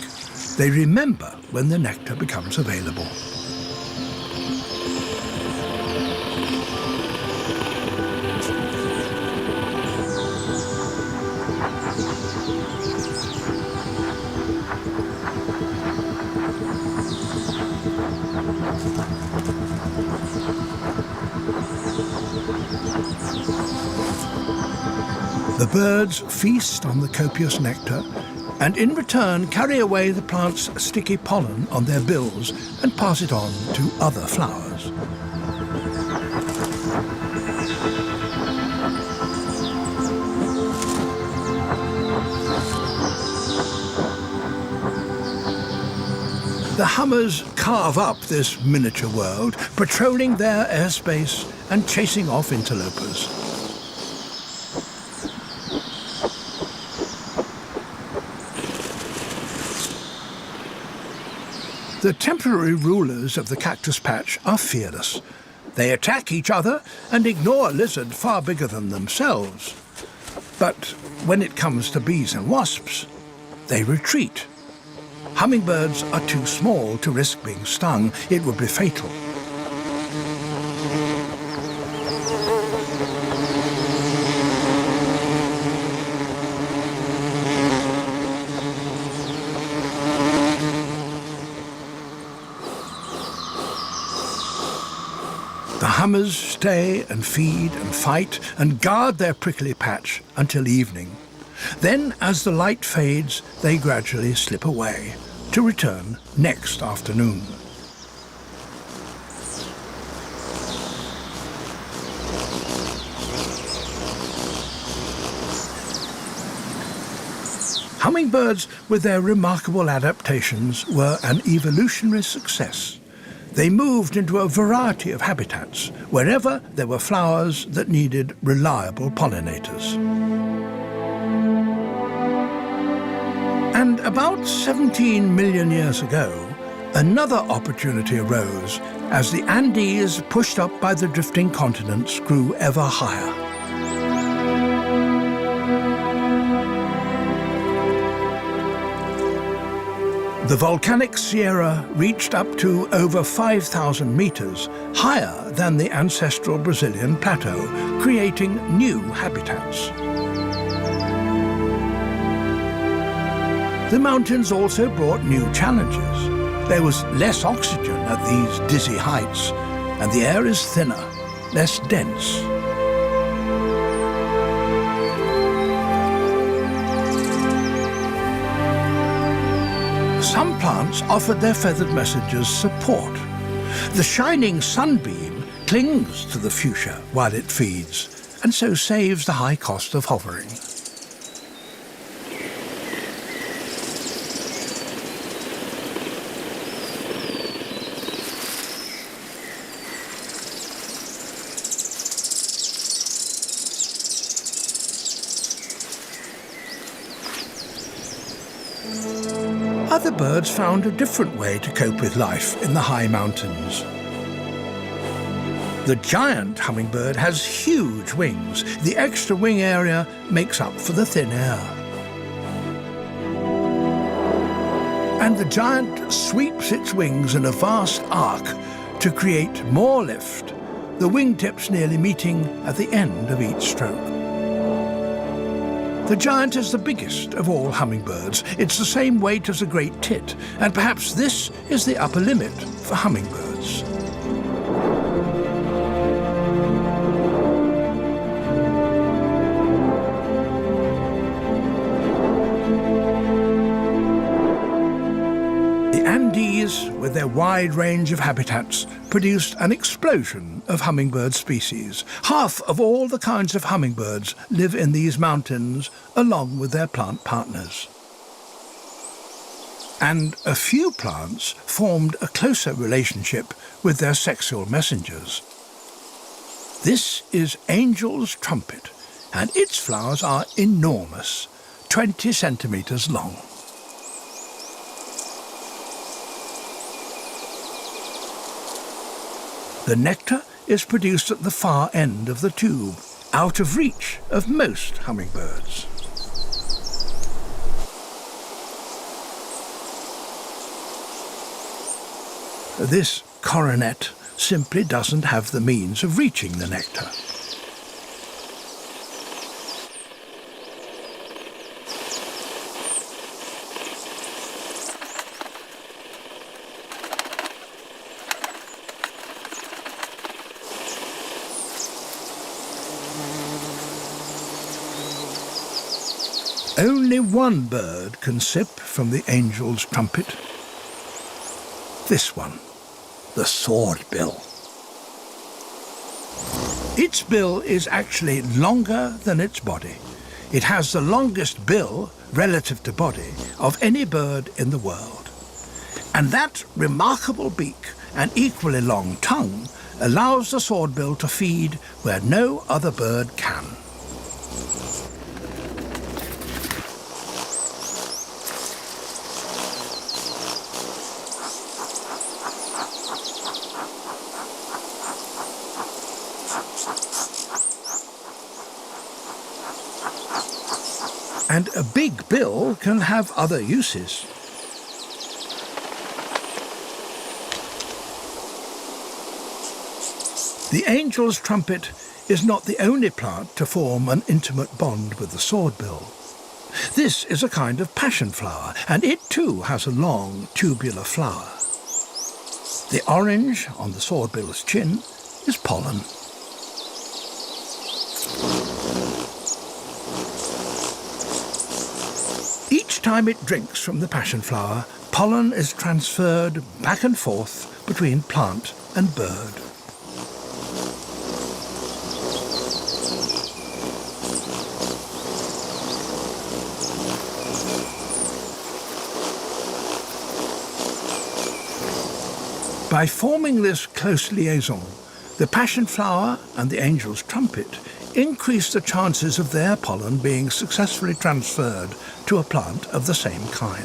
A: They remember when the nectar becomes available. The birds feast on the copious nectar and in return carry away the plant's sticky pollen on their bills and pass it on to other flowers. The hummers carve up this miniature world, patrolling their airspace and chasing off interlopers. The temporary rulers of the cactus patch are fearless. They attack each other and ignore a lizard far bigger than themselves. But when it comes to bees and wasps, they retreat. Hummingbirds are too small to risk being stung. It would be fatal. The hummers stay and feed and fight and guard their prickly patch until evening. Then, as the light fades, they gradually slip away, to return next afternoon. Hummingbirds, with their remarkable adaptations, were an evolutionary success. They moved into a variety of habitats, wherever there were flowers that needed reliable pollinators. And about 17 million years ago, another opportunity arose as the Andes, pushed up by the drifting continents, grew ever higher. The volcanic Sierra reached up to over 5,000 meters, higher than the ancestral Brazilian plateau, creating new habitats. The mountains also brought new challenges. There was less oxygen at these dizzy heights, and the air is thinner. less dense. Some plants offered their feathered messengers support. The shining sunbeam clings to the fuchsia while it feeds, and so saves the high cost of hovering. Other birds found a different way to cope with life in the high mountains. The giant hummingbird has huge wings. The extra wing area makes up for the thin air. And the giant sweeps its wings in a vast arc to create more lift, the wingtips nearly meeting at the end of each stroke. The giant is the biggest of all hummingbirds. It's the same weight as a great tit, and perhaps this is the upper limit for hummingbirds. The Andes, with their wide range of habitats, produced an explosion of hummingbird species. Half of all the kinds of hummingbirds live in these mountains, along with their plant partners. And a few plants formed a closer relationship with their sexual messengers. This is Angel's Trumpet, and its flowers are enormous, 20 centimeters long. The nectar is produced at the far end of the tube, out of reach of most hummingbirds. This coronet simply doesn't have the means of reaching the nectar. Only one bird can sip from the angel's trumpet. This one, the swordbill. Its bill is actually longer than its body. It has the longest bill, relative to body, of any bird in the world. And that remarkable beak and equally long tongue allows the swordbill to feed where no other bird can. And a big bill can have other uses. The angel's trumpet is not the only plant to form an intimate bond with the swordbill. This is a kind of passion flower, and it too has a long tubular flower. The orange on the swordbill's chin is pollen. Each time it drinks from the passion flower, pollen is transferred back and forth between plant and bird. By forming this close liaison, the passion flower and the angel's trumpet increase the chances of their pollen being successfully transferred to a plant of the same kind.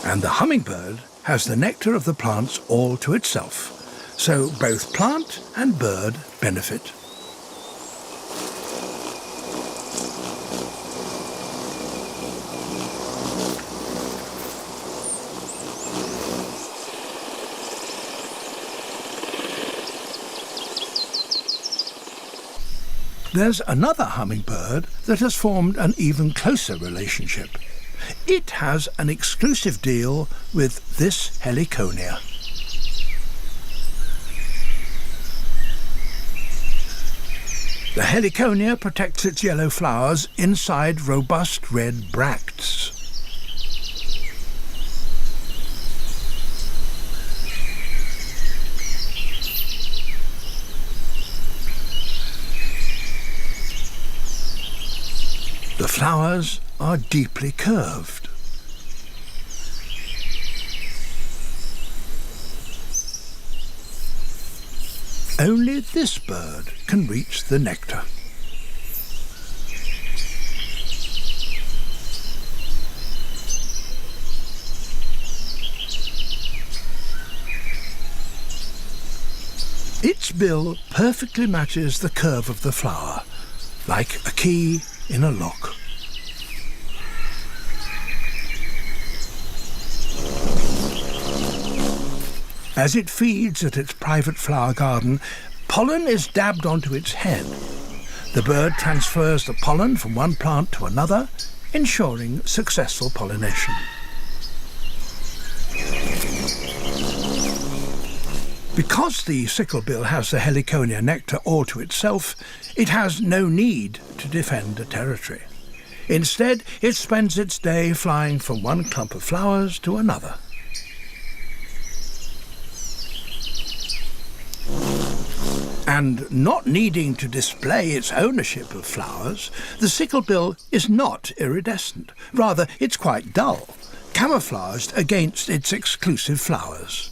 A: And the hummingbird has the nectar of the plants all to itself, so both plant and bird benefit. There's another hummingbird that has formed an even closer relationship. it has an exclusive deal with this heliconia. The heliconia protects its yellow flowers inside robust red bracts. The flowers are deeply curved. Only this bird can reach the nectar. Its bill perfectly matches the curve of the flower, like a key in a lock. As it feeds at its private flower garden, pollen is dabbed onto its head. The bird transfers the pollen from one plant to another, ensuring successful pollination. Because the sicklebill has the heliconia nectar all to itself, it has no need to defend a territory. Instead, it spends its day flying from one clump of flowers to another. And not needing to display its ownership of flowers, the sicklebill is not iridescent. Rather, it's quite dull, camouflaged against its exclusive flowers.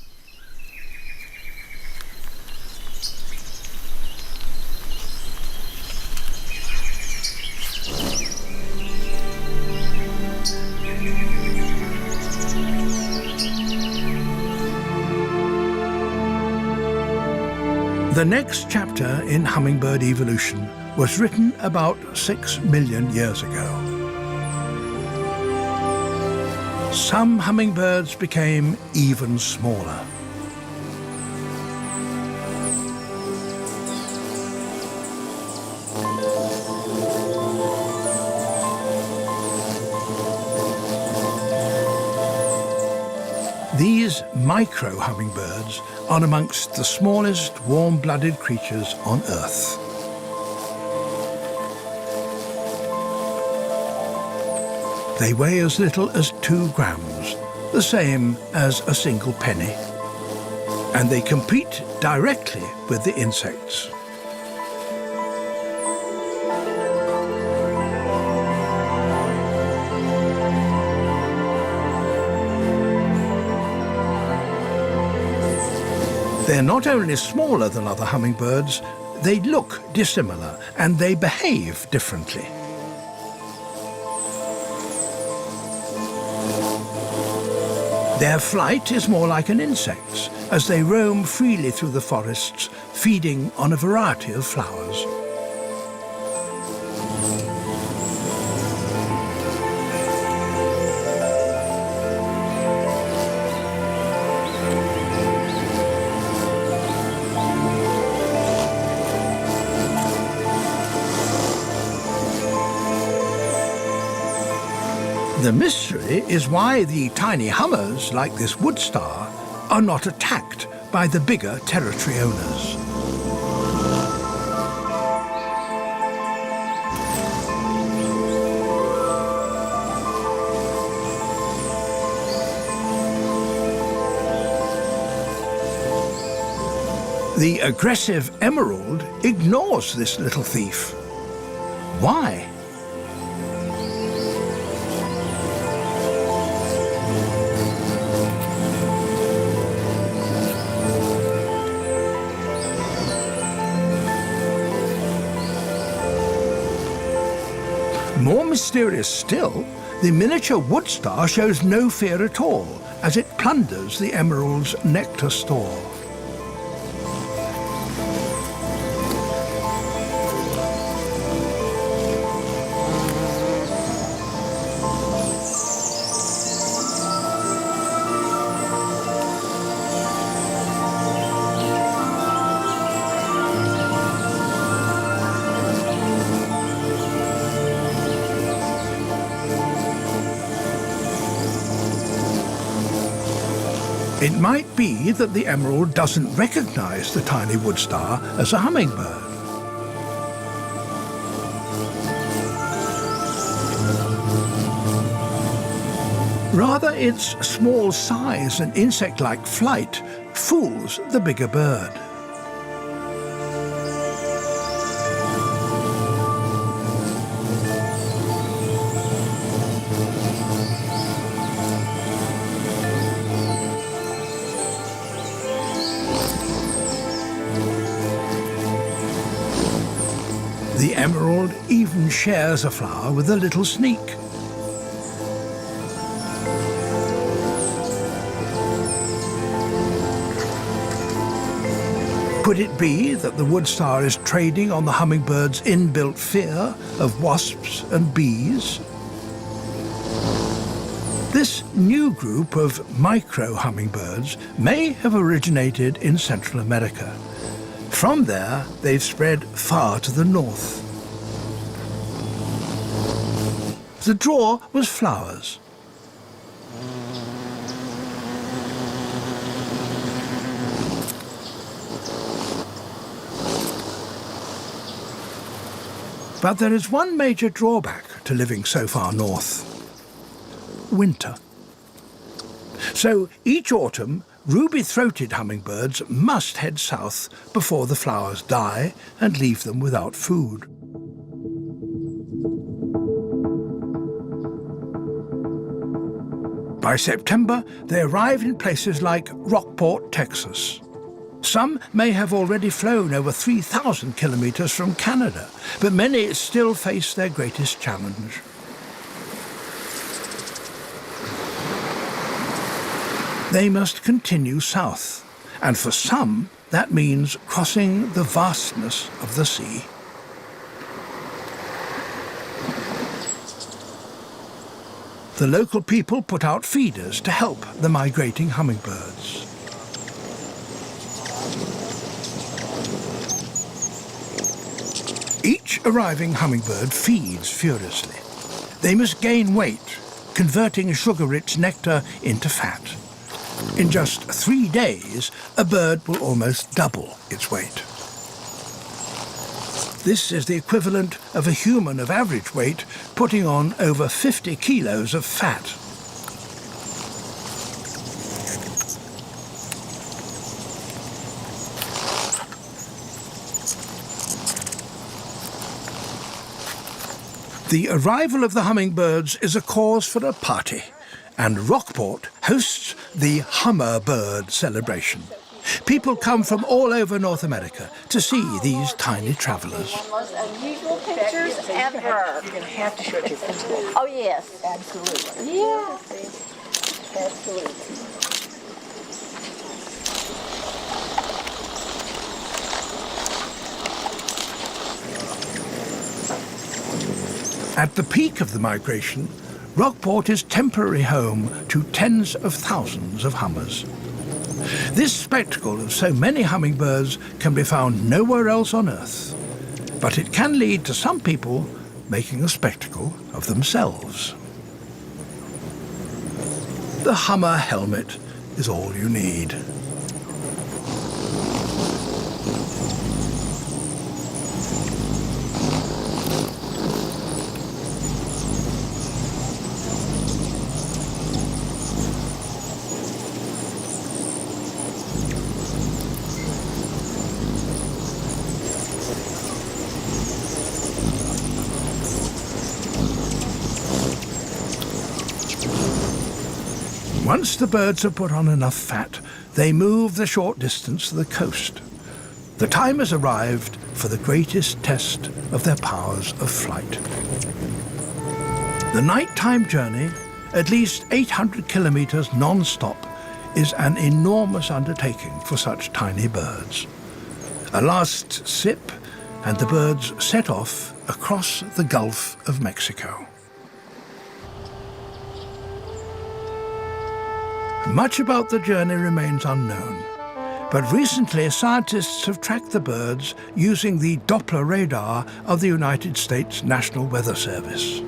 A: The next chapter in hummingbird evolution was written about 6 million years ago. Some hummingbirds became even smaller. These micro hummingbirds are amongst the smallest warm-blooded creatures on Earth. They weigh as little as 2 grams, the same as a single penny. And they compete directly with the insects. They're not only smaller than other hummingbirds, they look dissimilar and they behave differently. Their flight is more like an insect's, as they roam freely through the forests, feeding on a variety of flowers. The mystery is why the tiny hummers, like this wood star, are not attacked by the bigger territory owners. The aggressive emerald ignores this little thief. Why? More mysterious still, the miniature wood star shows no fear at all as it plunders the emerald's nectar store. It might be that the emerald doesn't recognize the tiny wood star as a hummingbird. Rather, its small size and insect-like flight fools the bigger bird. The emerald even shares a flower with a little sneak. Could it be that the wood star is trading on the hummingbird's inbuilt fear of wasps and bees? This new group of micro-hummingbirds may have originated in Central America. From there, they've spread far to the north. The draw was flowers. But there is one major drawback to living so far north: winter. So each autumn, ruby-throated hummingbirds must head south before the flowers die and leave them without food. By September, they arrive in places like Rockport, Texas. Some may have already flown over 3,000 kilometers from Canada, but many still face their greatest challenge. They must continue south, and for some, that means crossing the vastness of the sea. The local people put out feeders to help the migrating hummingbirds. Each arriving hummingbird feeds furiously. They must gain weight, converting sugar-rich nectar into fat. In just 3 days, a bird will almost double its weight. This is the equivalent of a human of average weight putting on over 50 kilos of fat. The arrival of the hummingbirds is a cause for a party, and Rockport hosts the Hummingbird celebration. People come from all over North America to see these tiny travelers.
H: Most unusual pictures ever.
E: You're going to have to show it to your
H: Oh, yes.
E: Absolutely.
H: Yeah.
E: Absolutely.
A: At the peak of the migration, Rockport is temporary home to tens of thousands of hummers. This spectacle of so many hummingbirds can be found nowhere else on Earth, but it can lead to some people making a spectacle of themselves. The Hummer helmet is all you need. Once the birds have put on enough fat, they move the short distance to the coast. The time has arrived for the greatest test of their powers of flight. The nighttime journey, at least 800 kilometers non-stop, is an enormous undertaking for such tiny birds. A last sip, and the birds set off across the Gulf of Mexico. Much about the journey remains unknown, but recently scientists have tracked the birds using the Doppler radar of the United States National Weather Service.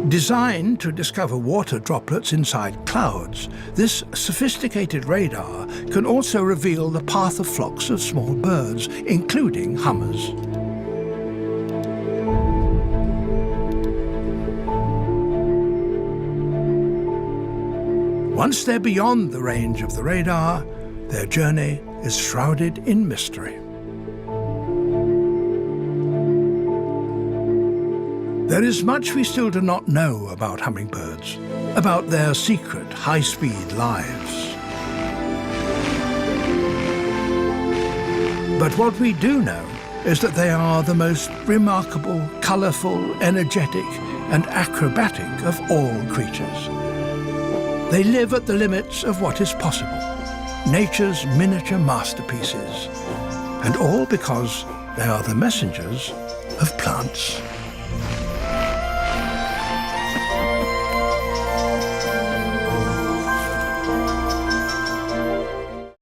A: Designed to discover water droplets inside clouds, this sophisticated radar can also reveal the path of flocks of small birds, including hummers. Once they're beyond the range of the radar, their journey is shrouded in mystery. There is much we still do not know about hummingbirds, about their secret high-speed lives. But what we do know is that they are the most remarkable, colourful, energetic, and acrobatic of all creatures. They live at the limits of what is possible, nature's miniature masterpieces, and all because they are the messengers of plants.